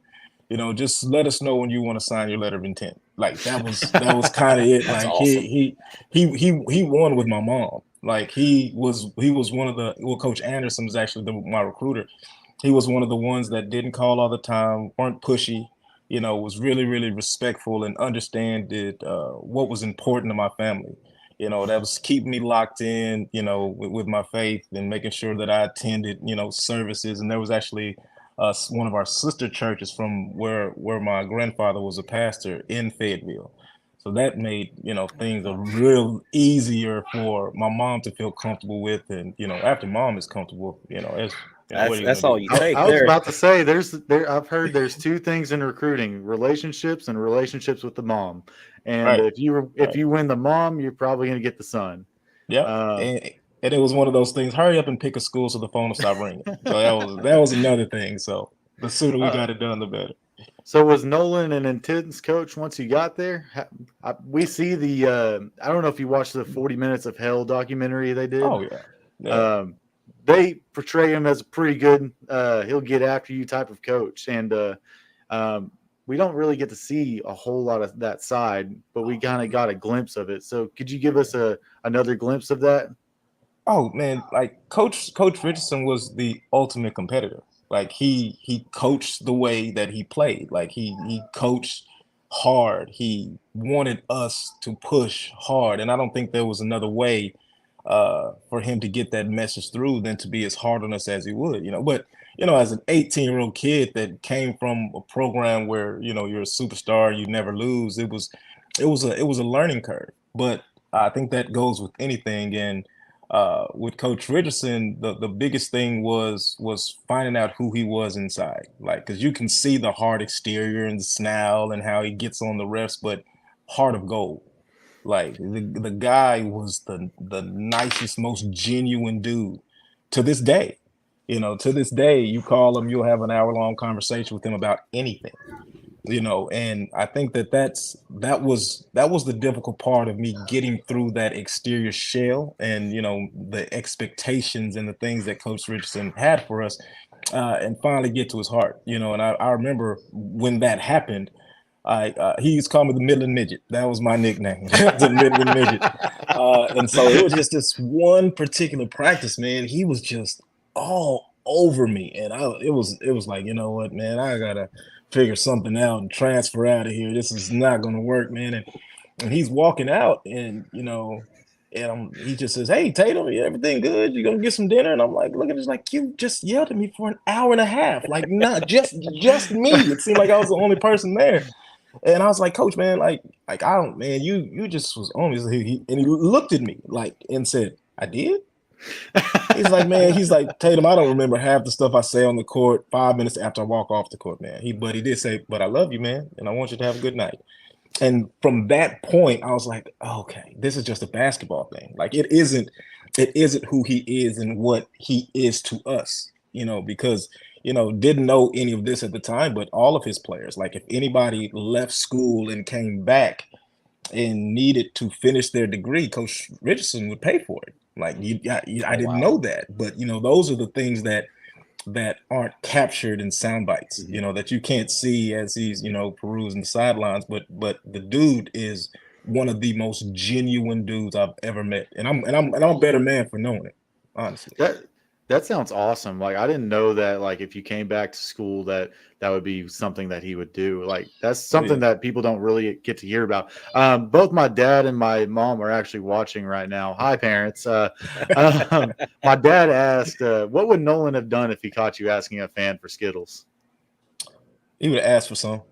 just let us know when you want to sign your letter of intent. Like that was kind of it. Like awesome. he won with my mom. Like he was one of Coach Anderson was actually my recruiter. He was one of the ones that didn't call all the time, weren't pushy, was really, really respectful and understood what was important to my family. That was keeping me locked in, with my faith and making sure that I attended, services. And there was actually one of our sister churches from where my grandfather was a pastor in Fayetteville. So that made, things a real easier for my mom to feel comfortable with. And, after mom is comfortable, that's all you take. I was about to say, I've heard there's 2 things in recruiting: relationships and relationships with the mom. And right. if you win the mom, you're probably going to get the son. Yeah. And it was one of those things, hurry up and pick a school so the phone will stop ringing. So that was another thing. So the sooner we got it done, the better. So was Nolan an intense coach once you got there? We see the I don't know if you watched the 40 Minutes of Hell documentary they did. Oh yeah. They portray him as a pretty good he'll get after you type of coach, and we don't really get to see a whole lot of that side, but we kind of got a glimpse of it. So could you give us another glimpse of that? Oh man, like Coach Richardson was the ultimate competitor. Like he coached the way that he played. Like he coached hard. He wanted us to push hard, and I don't think there was another way for him to get that message through than to be as hard on us as he would. But as an 18-year-old kid that came from a program where you're a superstar, you never lose. It was a learning curve. But I think that goes with anything. And with Coach Richardson, the biggest thing was finding out who he was inside. Like, because you can see the hard exterior and the snarl and how he gets on the refs, but heart of gold. Like the guy was the nicest, most genuine dude to this day. To this day, you call him, you'll have an hour-long conversation with him about anything. And I think that was the difficult part of me getting through that exterior shell and the expectations and the things that Coach Richardson had for us, and finally get to his heart. And I remember when that happened, he used to call me the Midland Midget. That was my nickname, the Midland Midget. And so it was just this one particular practice, man. He was just all over me, and it was like, you know what, man, I gotta figure something out and transfer out of here. This is not gonna work, man. And he's walking out, and he just says, "Hey, Tatum, everything good? You gonna get some dinner?" And I'm like, look at this, like, you just yelled at me for an hour and a half, like, not just me. It seemed like I was the only person there. And I was like, Coach, man, like I don't, man, you just was on me. And he looked at me like and said, "I did?" He's like, man, Tatum, I don't remember half the stuff I say on the court 5 minutes after I walk off the court, man. But he did say, "But I love you, man, and I want you to have a good night." And from that point, I was like, okay, this is just a basketball thing. Like, it isn't who he is and what he is to us, because didn't know any of this at the time, but all of his players, like, if anybody left school and came back and needed to finish their degree, Coach Richardson would pay for it. Like, I didn't know that, but those are the things that aren't captured in sound bites, that you can't see as he's perusing the sidelines. But the dude is one of the most genuine dudes I've ever met, and I'm a better man for knowing it, honestly. That sounds awesome. Like, I didn't know that, like, if you came back to school that would be something that he would do. Like, that's something that people don't really get to hear about. Both my dad and my mom are actually watching right now. Hi, parents. My dad asked, what would Nolan have done if he caught you asking a fan for Skittles? He would have asked for some.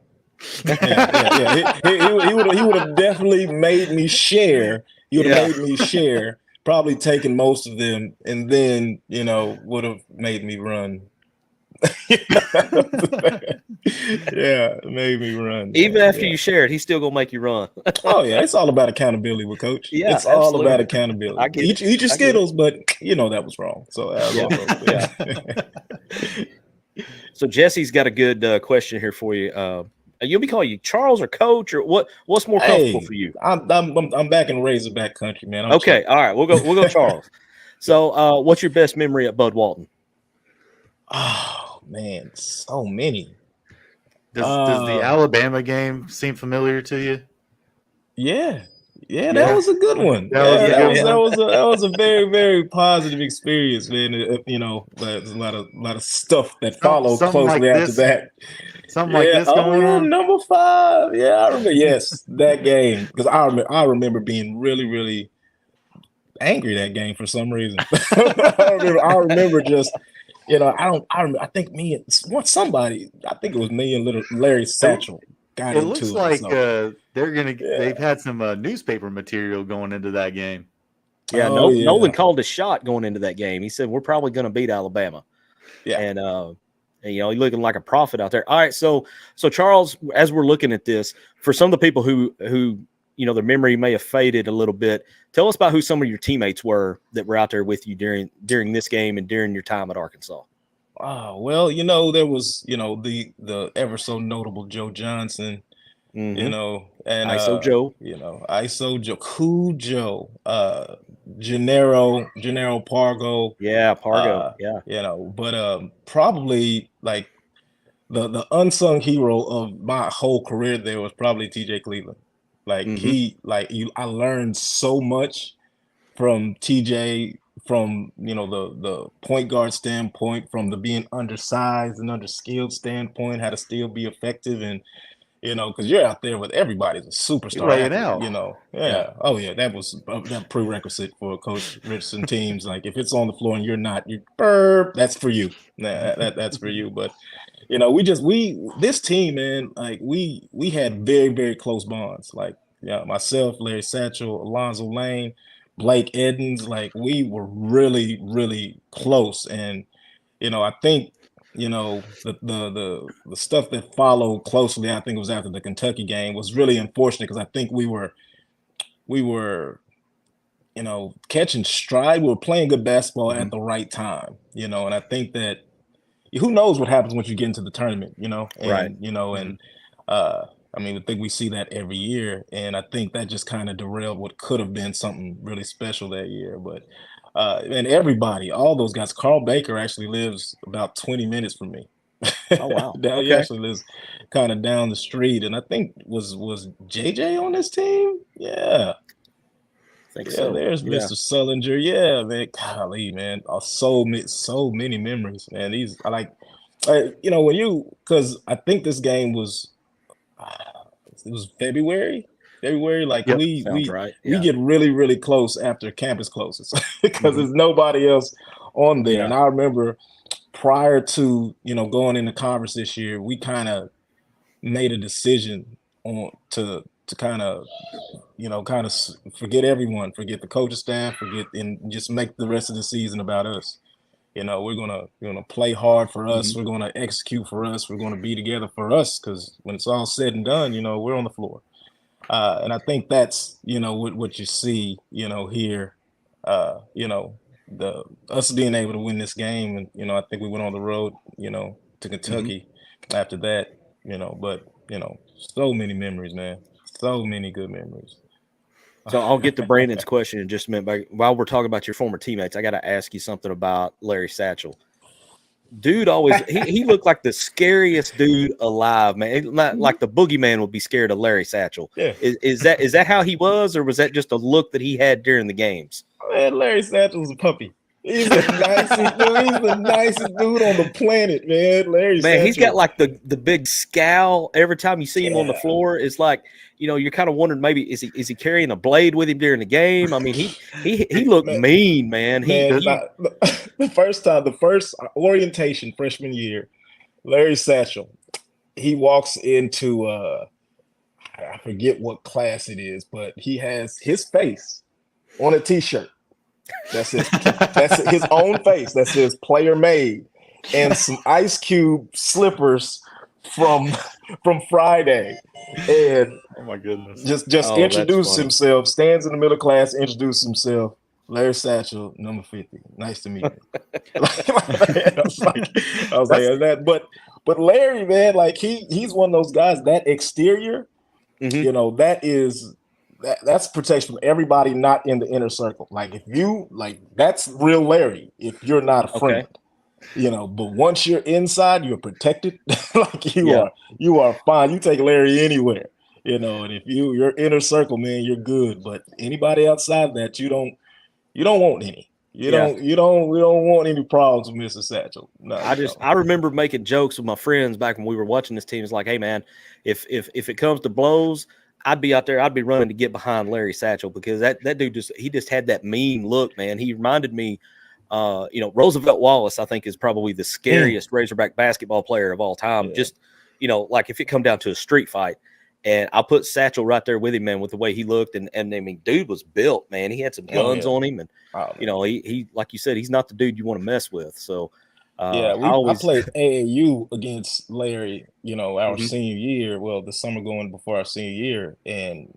Yeah. He would have definitely made me share. He would have made me share. Probably taken most of them, and then would have made me run. Made me run. Even after you share it, he's still gonna make you run. Oh yeah, it's all about accountability with Coach. Yeah, it's all about accountability. Eat your Skittles, but that was wrong. So So Jesse's got a good question here for you. You'll be calling you Charles or Coach, or what's more comfortable for you? I'm back in Razorback country, man. Okay, all right, we'll go Charles. So, what's your best memory at Bud Walton? Oh man, so many. Does the Alabama game seem familiar to you? Yeah, that was a good one. That was a very, very positive experience, man. There's a lot of stuff that followed closely after that. Something like this going on. Number 5. Yeah, I remember. Yes, that game, because I remember being really, really angry that game for some reason. I remember just, I think me and somebody, I think it was me and little Larry Satchel got into it. It looks like they've had some newspaper material going into that game. Yeah, Nolan called a shot going into that game. He said, "We're probably going to beat Alabama." Yeah, and he's looking like a prophet out there. All right, so Charles, as we're looking at this, for some of the people who their memory may have faded a little bit, tell us about who some of your teammates were that were out there with you during this game and during your time at Arkansas. Well, there was, the ever so notable Joe Johnson, Mhm. and ISO Joe. ISO Joe, Cool Joe, Gennaro Pargo, Yeah, Pargo. Yeah. but probably like the unsung hero of my whole career there was probably TJ Cleveland. Like Mhm. I learned so much from TJ, from the point guard standpoint, from the being undersized and underskilled standpoint, how to still be effective, and because you're out there with everybody's a superstar laying athlete, out. yeah. Oh yeah, that was that prerequisite for Coach Richardson teams. Like if it's on the floor and you're not, that's for you. That's for you. But this team, man, like we had very, very close bonds. Like myself, Larry Satchel, Alonzo Lane, Blake Edens, like we were really, really close. And I think the stuff that followed closely, I think it was after the Kentucky game, was really unfortunate because I think we were catching stride. We were playing good basketball at the right time, and I think that who knows what happens once you get into the tournament, and Right. and I mean, I think we see that every year, and I think that just kind of derailed what could have been something really special that year. But and everybody, all those guys, Carl Baker actually lives about 20 minutes from me. Oh wow. He Okay. actually lives kind of down the street, and I think was JJ on this team? Yeah. I think Yeah, so. there's Yeah. Mr. Sullinger. Yeah, man. Golly, man. So many memories, man. Because I think this game was, it was February. Like Yep. we Sounds right. we Yeah. get really, really close after campus closes because Mhm. there's nobody else on there. Yeah. And I remember prior to going into conference this year, we kind of made a decision on to kind of forget everyone, forget the coaching staff, and just make the rest of the season about us. We're gonna play hard for us. Mhm. We're gonna execute for us. We're gonna be together for us. Because when it's all said and done, we're on the floor. And I think that's what you see, here. The us being able to win this game, and I think we went on the road, to Kentucky after that. But so many memories, man. So many good memories. So I'll get to Brandon's question in just a minute. But while we're talking about your former teammates, I got to ask you something about Larry Satchel. Dude always he looked like the scariest dude alive, man. Not like the boogeyman would be scared of Larry Satchel. Yeah. Is that how he was, or was that just a look that he had during the games? Man, Larry Satchel's a puppy. He's the nicest dude. He's the nicest dude on the planet, man. Larry Man, Satchel. he's got like the big scowl every time you see him on the floor. It's like, you're kind of wondering, maybe is he carrying a blade with him during the game? I mean, he looked mean, man. The first orientation freshman year, Larry Satchel, he walks into I forget what class it is, but he has his face on a t-shirt. That's his own face that says player made, and some Ice Cube slippers from Friday. And Oh my goodness. just introduces himself, stands in the middle of class, introduces himself. Larry Satchel, number 50. Nice to meet you. I was like that. But Larry, man, like he's one of those guys, that exterior, that's protection from everybody not in the inner circle. Like if you that's real Larry if you're not a friend. But once you're inside, you're protected. Like you are fine. You take Larry anywhere. And if your inner circle, man, you're good. But anybody outside that, you don't want any. We don't want any problems with Mr. Satchel. No, I remember making jokes with my friends back when we were watching this team. It's like, hey man, if it comes to blows, I'd be out there. I'd be running to get behind Larry Satchel because that dude just had that mean look, man. He reminded me, Roosevelt Wallace, I think, is probably the scariest Razorback basketball player of all time. Yeah. Just, like if it come down to a street fight, and I'll put Satchel right there with him, man, with the way he looked. And I mean, dude was built, man. He had some guns on him. And, he, like you said, he's not the dude you want to mess with. So, I played AAU against Larry, our senior year. Well, the summer going before our senior year. And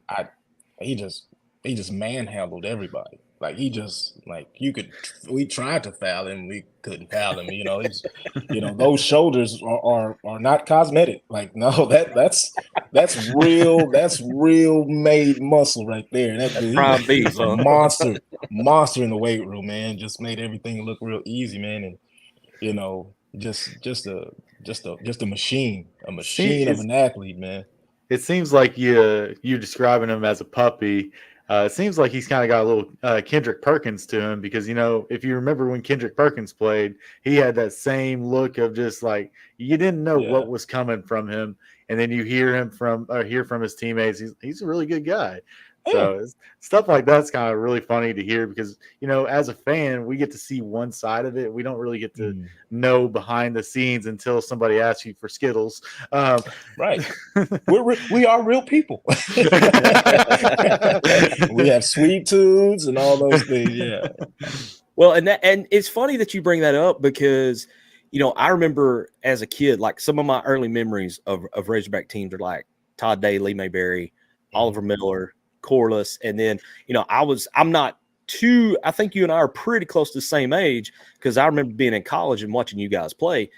he just he just manhandled everybody. Like we tried to foul him, we couldn't foul him. It's those shoulders are not cosmetic. Like, no, that's real made muscle right there. That dude, prime he beef, was a monster in the weight room, man. Just made everything look real easy, man. And just a machine of an athlete, man. It seems like you're describing him as a puppy. It seems like he's kind of got a little Kendrick Perkins to him because, if you remember when Kendrick Perkins played, he had that same look of just like you didn't know what was coming from him. And then you hear from his teammates. He's a really good guy. So stuff like that's kind of really funny to hear because, as a fan, we get to see one side of it. We don't really get to know behind the scenes until somebody asks you for Skittles. Right. We are real people. We have sweet tooths and all those things. Yeah. Well, and it's funny that you bring that up because, I remember as a kid, like some of my early memories of Razorback teams are like Todd Day, Lee Mayberry, Oliver Miller, Corliss. And then, I think you and I are pretty close to the same age because I remember being in college and watching you guys play.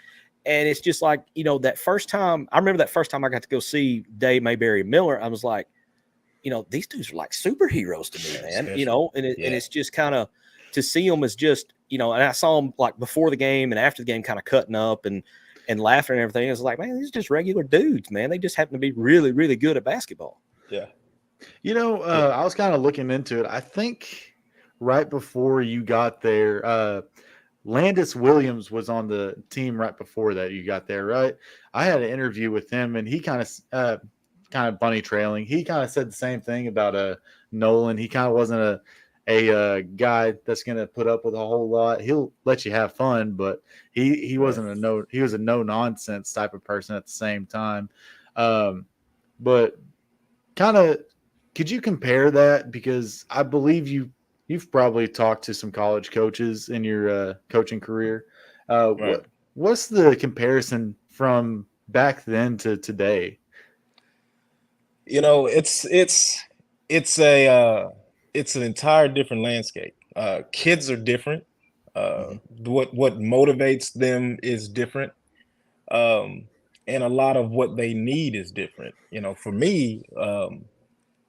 And it's just like, that first time I got to go see Dave, Mayberry, and Miller, I was like, these dudes are like superheroes to me, man, and it's just kind of to see them as just, and I saw them like before the game and after the game kind of cutting up and laughing and everything. I was like, man, these are just regular dudes, man. They just happen to be really, really good at basketball. Yeah. I was kind of looking into it. I think right before you got there, Landis Williams was on the team right before that you got there, right? I had an interview with him, and he kind of bunny trailing. He kind of said the same thing about Nolan. He kind of wasn't a guy that's going to put up with a whole lot. He'll let you have fun, but he wasn't he was a no nonsense type of person at the same time. But kind of, could you compare that? Because I believe you've probably talked to some college coaches in your coaching career. Right. What's the comparison from back then to today? It's an entire different landscape. Kids are different. What motivates them is different. And a lot of what they need is different. For me,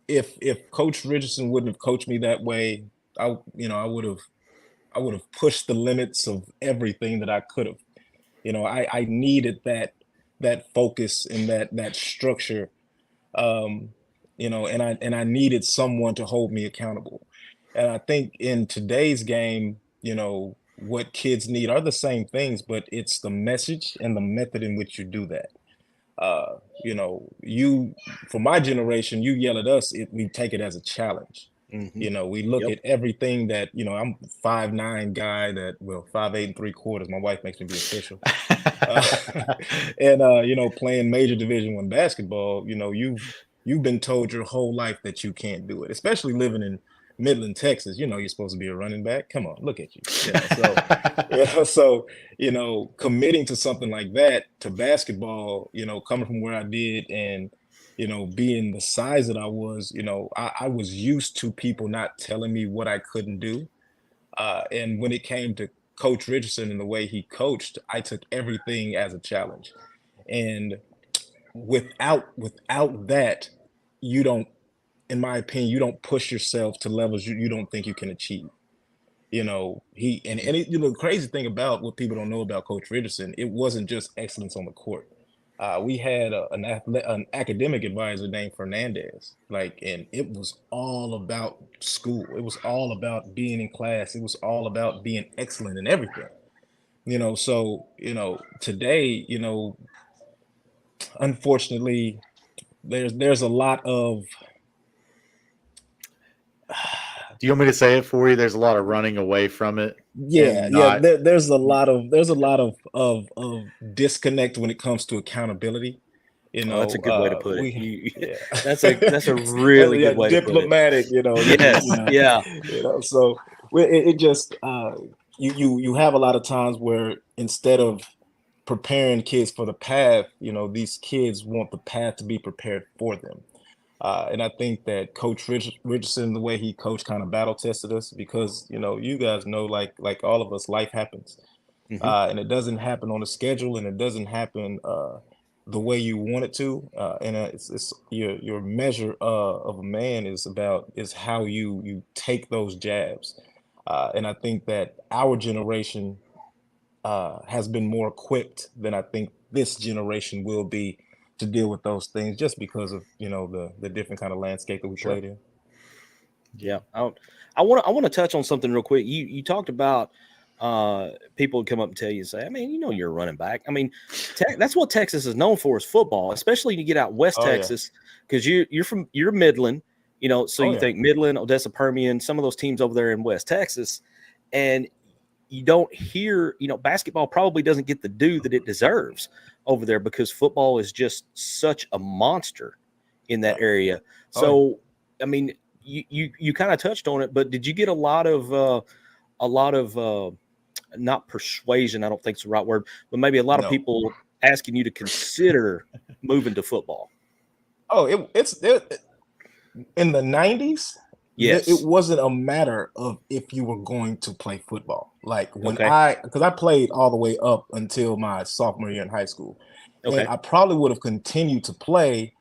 if Coach Richardson wouldn't have coached me that way, I would have pushed the limits of everything that I could have. I needed that focus and that structure. And I needed someone to hold me accountable. And I think in today's game, what kids need are the same things, but it's the message and the method in which you do that. For my generation, you yell at us, we take it as a challenge. Mm-hmm. We look at everything that, I'm 5'9" guy 5'8" and 3/4. My wife makes me be official. And playing major Division I basketball, you've been told your whole life that you can't do it, especially living in Midland, Texas. You're supposed to be a running back. Come on, look at you. So committing to something like that, to basketball, coming from where I did and, being the size that I was, I was used to people not telling me what I couldn't do. And when it came to Coach Richardson and the way he coached, I took everything as a challenge. And without that, you don't, in my opinion, you don't push yourself to levels you don't think you can achieve. The crazy thing about what people don't know about Coach Richardson, it wasn't just excellence on the court. We had an academic advisor named Fernandez, and it was all about school. It was all about being in class. It was all about being excellent in everything. So today, unfortunately, there's a lot of. Do you want me to say it for you? There's a lot of running away from it. Yeah. There's a lot of disconnect when it comes to accountability. That's a good way to put it. That's a really good way diplomatic, to put it. Yes. Yeah. So it just you have a lot of times where instead of preparing kids for the path, these kids want the path to be prepared for them. And I think that Coach Richardson, the way he coached, kind of battle tested us because, you guys know, like all of us, life happens. And it doesn't happen on a schedule, and it doesn't happen the way you want it to. And it's your measure of a man is how you take those jabs. And I think that our generation has been more equipped than I think this generation will be to deal with those things, just because of the different kind of landscape that we played in. Yeah, I want to touch on something real quick. You talked about people would come up and tell you and say, I mean, you're a running back. I mean, that's what Texas is known for, is football, especially when you get out West Texas, because you're Midland, so you think Midland, Odessa, Permian, some of those teams over there in West Texas, and you don't hear, basketball probably doesn't get the due that it deserves over there because football is just such a monster in that area. So, I mean, you kind of touched on it, but did you get a lot of not persuasion, I don't think it's the right word, but maybe a lot of people asking you to consider moving to football? Oh, it's in the 90s. Yes, it wasn't a matter of if you were going to play football. Like because I played all the way up until my sophomore year in high school. And I probably would have continued to play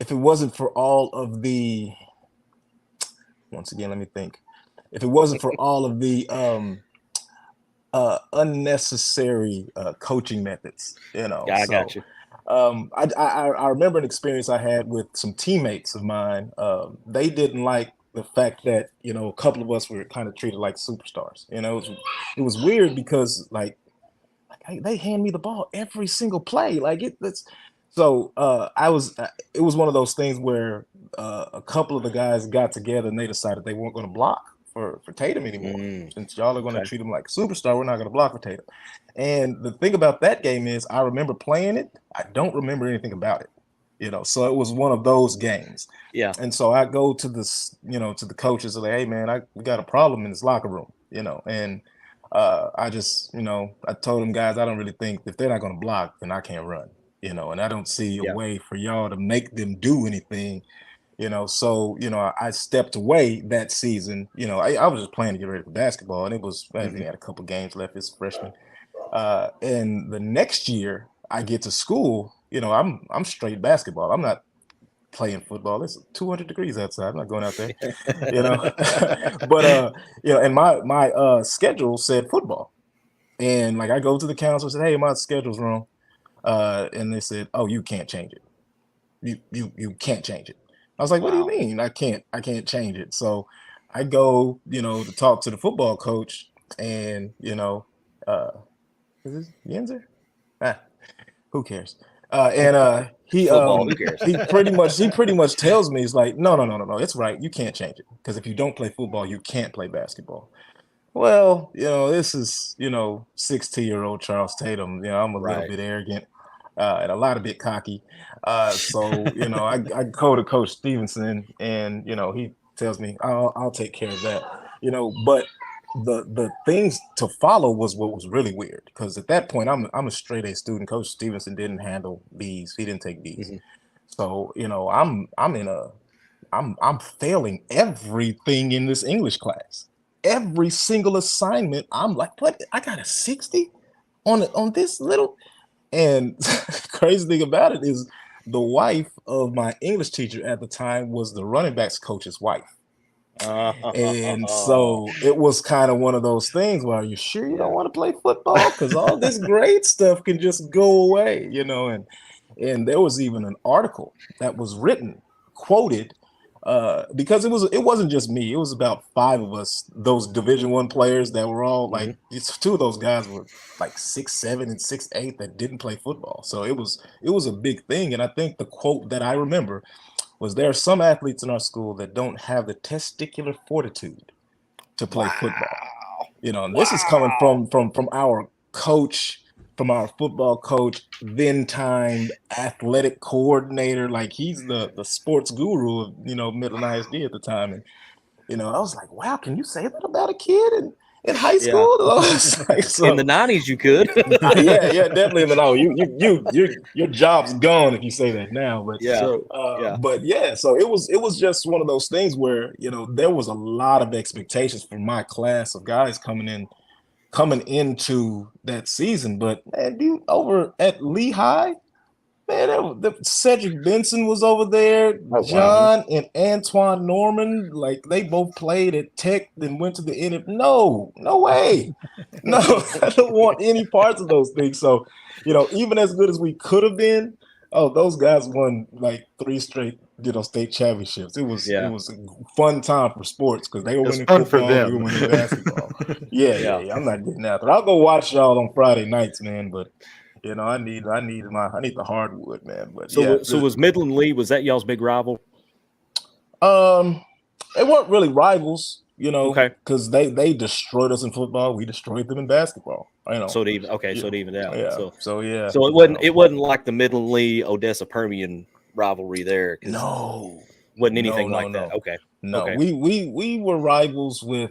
if it wasn't for all of the, once again, let me think. If it wasn't for all of the unnecessary coaching methods, Yeah, I got you. I remember an experience I had with some teammates of mine. They didn't like the fact that a couple of us were kind of treated like superstars. It was weird because like they hand me the ball every single play. Like it's so it was one of those things where a couple of the guys got together and they decided they weren't going to block for Tatum anymore. Since y'all are going to treat him like a superstar, we're not going to block for Tatum. And the thing about that game is I remember playing it. I don't remember anything about it, so it was one of those games. Yeah. And so I go to this, to the coaches and like, hey man, we got a problem in this locker room, and I just, I told them, guys, I don't really think if they're not going to block, then I can't run, and I don't see a way for y'all to make them do anything. So, I stepped away that season. I was just playing to get ready for basketball, and it was, I think I had a couple games left as a freshman. And the next year I get to school, I'm straight basketball. I'm not playing football. It's 200 degrees outside. I'm not going out there, but, and my schedule said football. And like, I go to the counselor and said, hey, my schedule's wrong. And they said, oh, you can't change it. You can't change it. I was like, what do you mean? I can't change it. So I go, to talk to the football coach, and, is this Yenzer? Who cares? He pretty much tells me, it's like, no, it's right. You can't change it, because if you don't play football, you can't play basketball. Well, this is, 16-year-old Charles Tatum. I'm a little bit arrogant. And a bit cocky. So, I go to Coach Stevenson, and, he tells me, I'll take care of that, but the things to follow was what was really weird, because at that point I'm a straight A student. Coach Stevenson didn't handle B's. He didn't take B's. So, I'm failing everything in this English class. Every single assignment, I'm like, what? I got a 60 on this little. And crazy thing about it is the wife of my English teacher at the time was the running backs coach's wife. And so it was kind of one of those things where, are you sure you don't want to play football? Because all this great stuff can just go away, and there was even an article that was written, quoted, because it wasn't just me. It was about 5 of us, those Division I players that were all like, 2 of those guys were like 6'7" and 6'8" that didn't play football. So it was a big thing. And I think the quote that I remember was, there are some athletes in our school that don't have the testicular fortitude to play football. And this is coming from our coach, from our football coach, then time athletic coordinator. Like, he's the sports guru of, Midland ISD at the time. And, I was like, wow, can you say that about a kid? in high school. Like, so, In the 90s, you could. yeah, definitely in the no. Your job's gone if you say that now. But but yeah, so it was just one of those things where there was a lot of expectations for my class of guys coming into that season. But man, dude, over at Lehigh, man, Cedric Benson was over there. John and Antoine Norman, like they both played at Tech, then went to the NFL. No way. No, I don't want any parts of those things. So, even as good as we could have been, those guys won like 3 straight, state championships. It was a fun time for sports because they were winning football, we were winning basketball. Yeah. I'm not getting out there. I'll go watch y'all on Friday nights, man. But I need the hardwood, man. But so was Midland Lee? Was that y'all's big rival? They weren't really rivals, because okay. they destroyed us in football. We destroyed them in basketball. So it even so it evened out. Yeah. So it wasn't like the Midland Lee Odessa Permian rivalry there. No, wasn't anything like that. Okay. No, okay. we were rivals with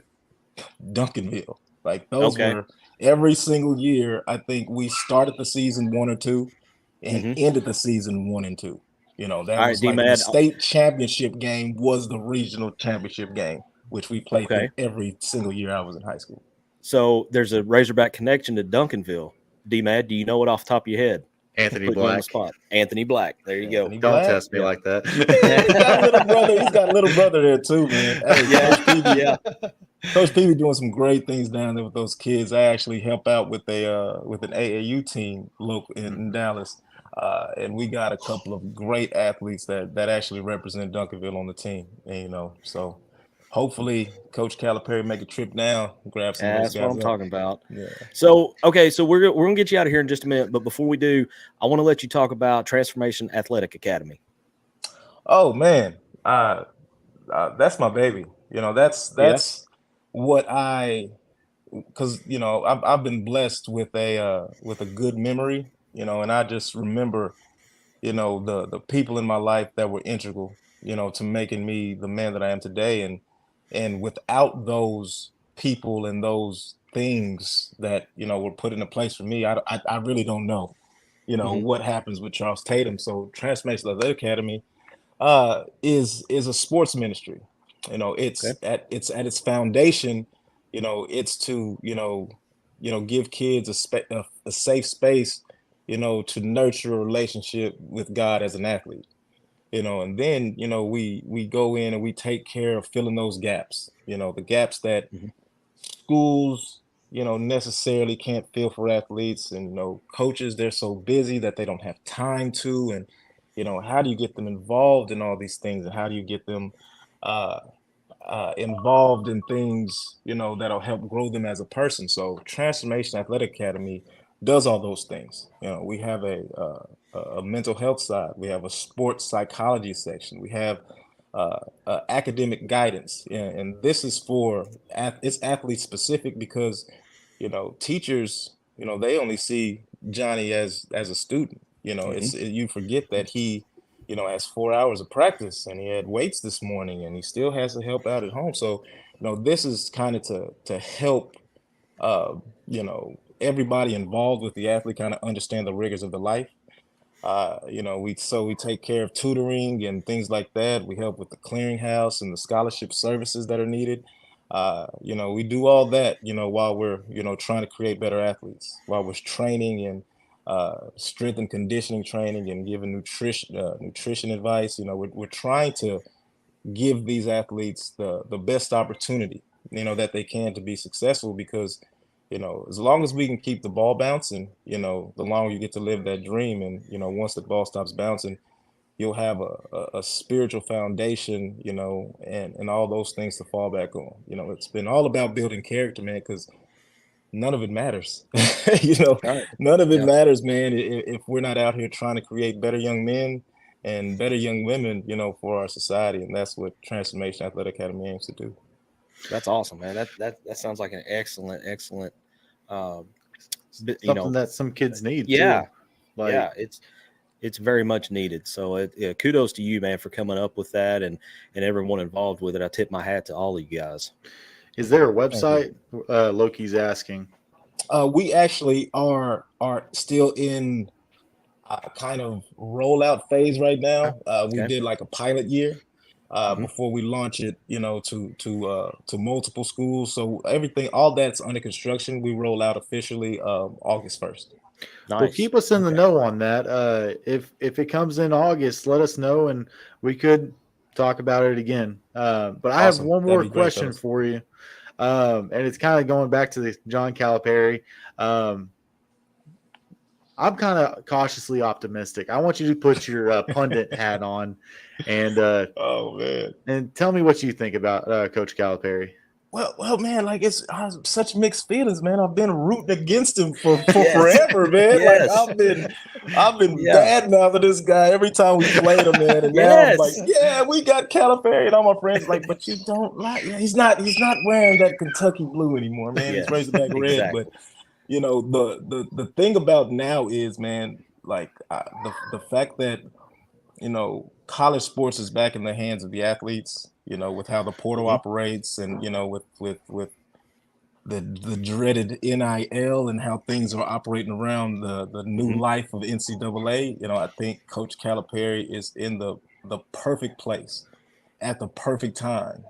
Duncanville. Like those were every single year. I think we started the season 1 or 2 and ended the season 1 and 2. That was like the state championship game was the regional championship game, which we played every single year I was in high school. So there's a Razorback connection to Duncanville. D-Mad, do you know it off the top of your head? Anthony Black. Anthony Black. There you go. Don't test me like that. He's got a little brother there too, man. Hey, Coach Peavy doing some great things down there with those kids. I actually help out with an AAU team local in Dallas. And we got a couple of great athletes that actually represent Duncanville on the team. And, so hopefully Coach Calipari make a trip down, grab some of those guys. That's what I'm talking about. Yeah. So we're gonna get you out of here in just a minute, but before we do, I want to let you talk about Transformation Athletic Academy. Oh man, that's my baby. That's what because I've been blessed with a good memory. And I just remember, the people in my life that were integral, to making me the man that I am today. And without those people and those things that, were put into place for me, I really don't know, what happens with Charles Tatum. So Transformation Athletic Academy is a sports ministry. It's at its foundation, it's to, give kids a safe space, to nurture a relationship with God as an athlete, and then, we go in and we take care of filling those gaps, the gaps that schools, necessarily can't fill for athletes, and, coaches, they're so busy that they don't have time to, and, how do you get them involved in all these things, and how do you get them involved in things, that'll help grow them as a person? So Transformation Athletic Academy does all those things. We have a mental health side. We have a sports psychology section. We have academic guidance, and this is it's athlete specific because teachers they only see Johnny as a student. You forget that he has 4 hours of practice, and he had weights this morning, and he still has to help out at home. So this is kind of to help everybody involved with the athlete kind of understand the rigors of the life. We take care of tutoring and things like that. We help with the clearinghouse and the scholarship services that are needed. We do all that, while we're, trying to create better athletes, while we're training and strength and conditioning training and giving nutrition advice. We're trying to give these athletes the best opportunity, that they can to be successful, because as long as we can keep the ball bouncing, the longer you get to live that dream. And, once the ball stops bouncing, you'll have a spiritual foundation, and all those things to fall back on. It's been all about building character, man, because none of it matters. None of it matters, man, if we're not out here trying to create better young men and better young women, for our society. And that's what Transformation Athletic Academy aims to do. That's awesome, man. That sounds like an excellent something that some kids need. Yeah. Too. It's very much needed. So kudos to you, man, for coming up with that and everyone involved with it. I tip my hat to all of you guys. Is there a website? Loki's asking. We actually are still in kind of rollout phase right now. We did like a pilot year before we launch it, to multiple schools. So all that's under construction. We roll out officially August 1st. Nice. Well, keep us in the know on that. If it comes in August, let us know, and we could talk about it again. But I have one more question for you, and it's kind of going back to the John Calipari. I'm kind of cautiously optimistic. I want you to put your pundit hat on, and oh man, and tell me what you think about Coach Calipari. Well, man, like I have such mixed feelings, man. I've been rooting against him for forever, man. Yes. Like I've been bad mouthing this guy every time we played him, man. And now I'm like, yeah, we got Calipari, and all my friends like, but you don't like. He's not wearing that Kentucky blue anymore, man. He's Razorback red. Exactly. But the thing about now is, man, like the fact that college sports is back in the hands of the athletes. With how the portal operates, and with the dreaded NIL and how things are operating around the new life of NCAA. I think Coach Calipari is in the perfect place at the perfect time.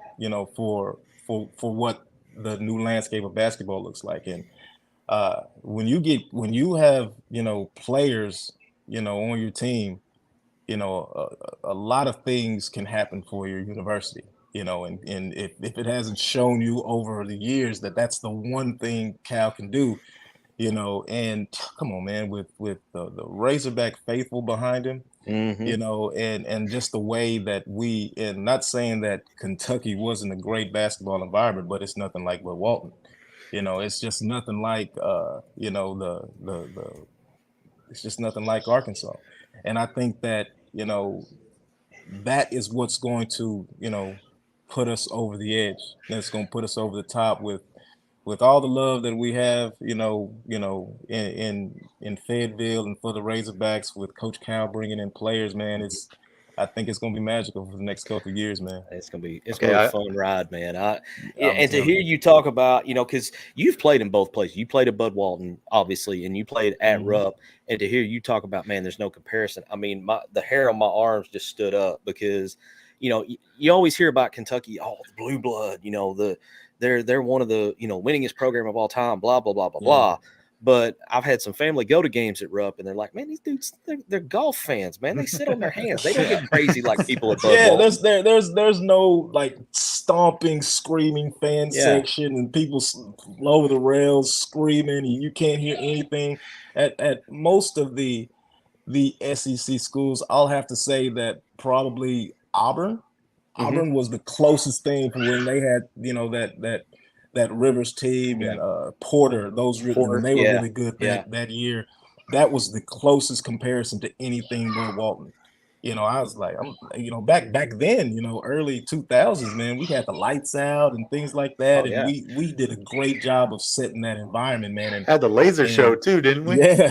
For what the new landscape of basketball looks like. And when you have players on your team, a lot of things can happen for your university, and if it hasn't shown you over the years that that's the one thing Cal can do, and come on, man, with the Razorback faithful behind him, and just the way that and not saying that Kentucky wasn't a great basketball environment, but it's nothing like with Walton. It's just nothing like, it's just nothing like Arkansas. And I think that, that is what's going to, put us over the edge. That's going to put us over the top with all the love that we have, in Fayetteville and for the Razorbacks, with Coach Cal bringing in players, man. I think it's going to be magical for the next couple of years, man. It's going to be a fun ride, man. And to hear you talk about, because you've played in both places. You played at Bud Walton, obviously, and you played at Rupp. And to hear you talk about, man, there's no comparison. I mean, the hair on my arms just stood up because, you always hear about Kentucky, the blue blood, they're one of the, winningest program of all time, blah, blah, blah, blah, blah. But I've had some family go to games at Rupp, and they're like, man, these dudes, they're golf fans, man. They sit on their hands. They don't get crazy like people at Bud Walton. There's no like stomping, screaming fan section and people over the rails screaming, and you can't hear anything. At most of the SEC schools, I'll have to say that probably Auburn was the closest thing from when they had, that Rivers team and Porter, when they were really good that year. That was the closest comparison to anything but Walton. I was like, back then, early 2000s, man, we had the lights out and things like that. We did a great job of setting that environment, man. And had the laser show too, didn't we? Yeah.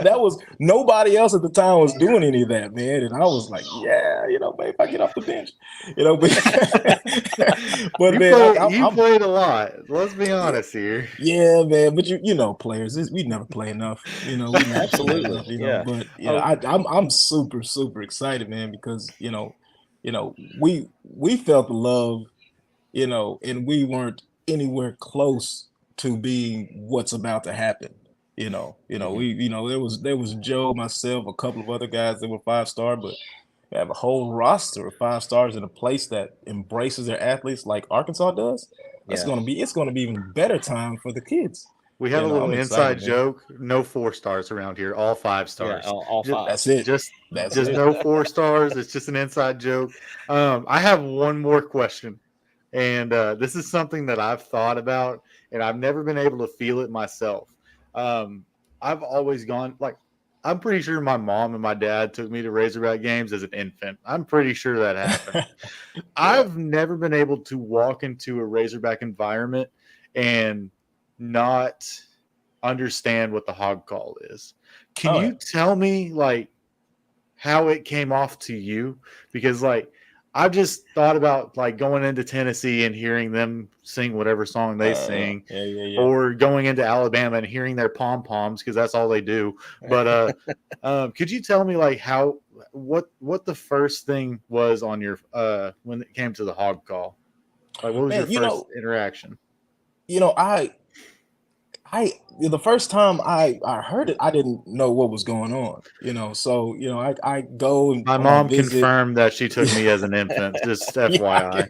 That was, nobody else at the time was doing any of that, man. And I was like, babe, I get off the bench, but you played a lot. Let's be honest here. Yeah, man. But players, we never play enough. Absolutely. But I'm super excited, man, because we felt the love, and we weren't anywhere close to being what's about to happen. There was Joe, myself, a couple of other guys that were 5-star, but we have a whole roster of 5-stars in a place that embraces their athletes like Arkansas does. It's gonna be even better time for the kids. We have a little inside joke. No 4-stars around here. All 5 stars. Yeah, all 5. That's it. Just no 4 stars. It's just an inside joke. I have one more question, and this is something that I've thought about, and I've never been able to feel it myself. I've always gone I'm pretty sure my mom and my dad took me to Razorback games as an infant. I'm pretty sure that happened. I've never been able to walk into a Razorback environment and not understand what the hog call is. Can you tell me how it came off to you? Because I've just thought about like going into Tennessee and hearing them sing whatever song they sing, or going into Alabama and hearing their pom poms because that's all they do. But could you tell me like what the first thing was on your when it came to the hog call? Like, what was your first interaction? The first time I heard it, I didn't know what was going on, So, I go and my mom confirmed that she took me as an infant, just FYI.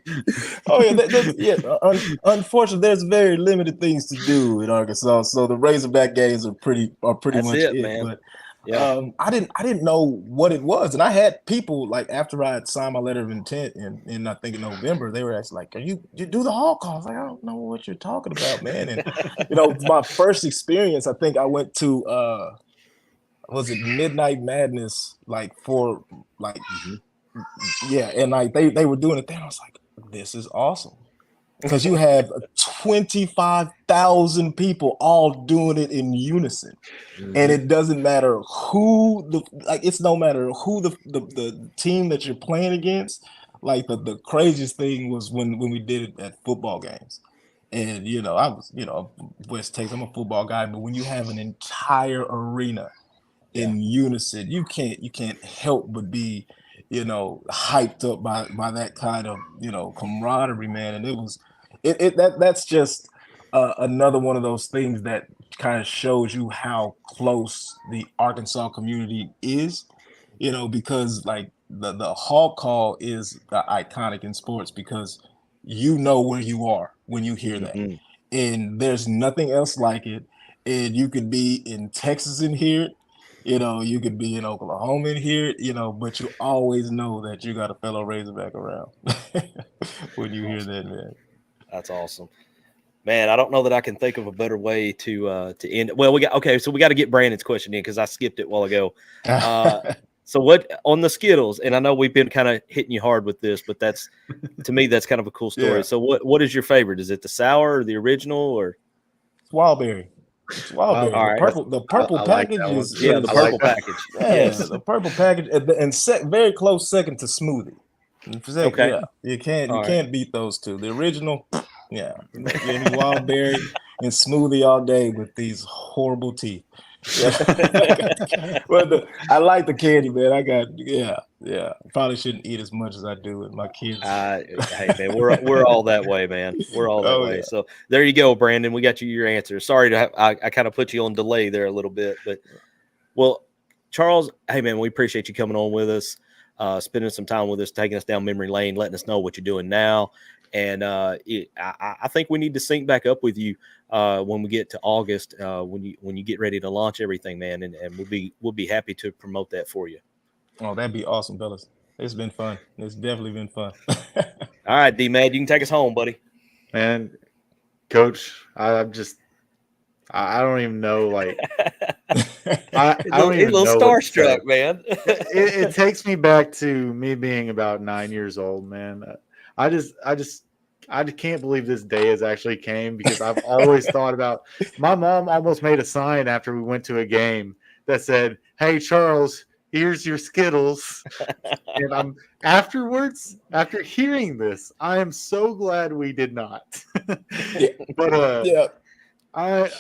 Unfortunately, there's very limited things to do in Arkansas, so the Razorback games are pretty That's much it, it. man. But Yeah. I didn't know what it was, and I had people like after I had signed my letter of intent in I think in November, they were actually like, you do the hall call?" I was like, "I don't know what you're talking about, man." And my first experience, I think I went to was it Midnight Madness, like for like and like they were doing it there. I was like, "This is awesome." Because you have 25,000 people all doing it in unison, and it doesn't matter who it's no matter who the team that you're playing against. Like the craziest thing was when we did it at football games, and I was West Texas. I'm a football guy, but when you have an entire arena in unison, you can't help but be hyped up by that kind of camaraderie, man. And it was that's just another one of those things that kind of shows you how close the Arkansas community is, because like the hog call is iconic in sports because where you are when you hear that, and there's nothing else like it. And you could be in Texas and hear it. You could be in Oklahoma and hear it, but you always know that you got a fellow Razorback around when you hear that, man. That's awesome, man. I don't know that I can think of a better way to end. Well, so we got to get Brandon's question in because I skipped it a while ago. So what on the Skittles? And I know we've been kind of hitting you hard with this, but to me that's kind of a cool story. Yeah. So what is your favorite? Is it the sour or the original or Wildberry? It's Wildberry. All right. The purple package is the purple package. Yes, the purple package, and very close second to smoothie. Okay. Yeah, you can't beat those two. The original, Wildberry and smoothie all day with these horrible teeth. Well, I like the candy, man. Probably shouldn't eat as much as I do with my kids. Hey man, we're all that way, man. We're all that way. Yeah. So there you go, Brandon. We got you your answer. Sorry I kind of put you on delay there a little bit, but well, Charles, hey man, we appreciate you coming on with us, spending some time with us, taking us down memory lane, letting us know what you're doing now. And I think we need to sync back up with you when we get to August, when you get ready to launch everything, man, and we'll be happy to promote that for you. Oh, that'd be awesome, fellas. It's been fun. It's definitely been fun. All right, D-Mad, you can take us home, buddy. Man, Coach, I don't even know, like I don't even know. Starstruck, man. it takes me back to me being about 9 years old, man. I can't believe this day has actually came because I've always thought about. My mom almost made a sign after we went to a game that said, "Hey Charles, here's your Skittles." And after hearing this, I am so glad we did not. But I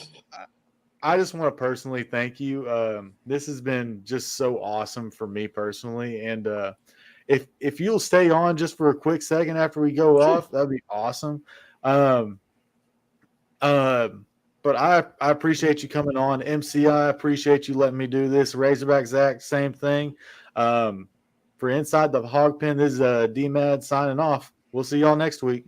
just want to personally thank you. This has been just so awesome for me personally, and if you'll stay on just for a quick second after we go off, that'd be awesome. But I appreciate you coming on. MC, I appreciate you letting me do this. Razorback Zach, same thing. For Inside the Hog Pen, this is D-Mad signing off. We'll see y'all next week.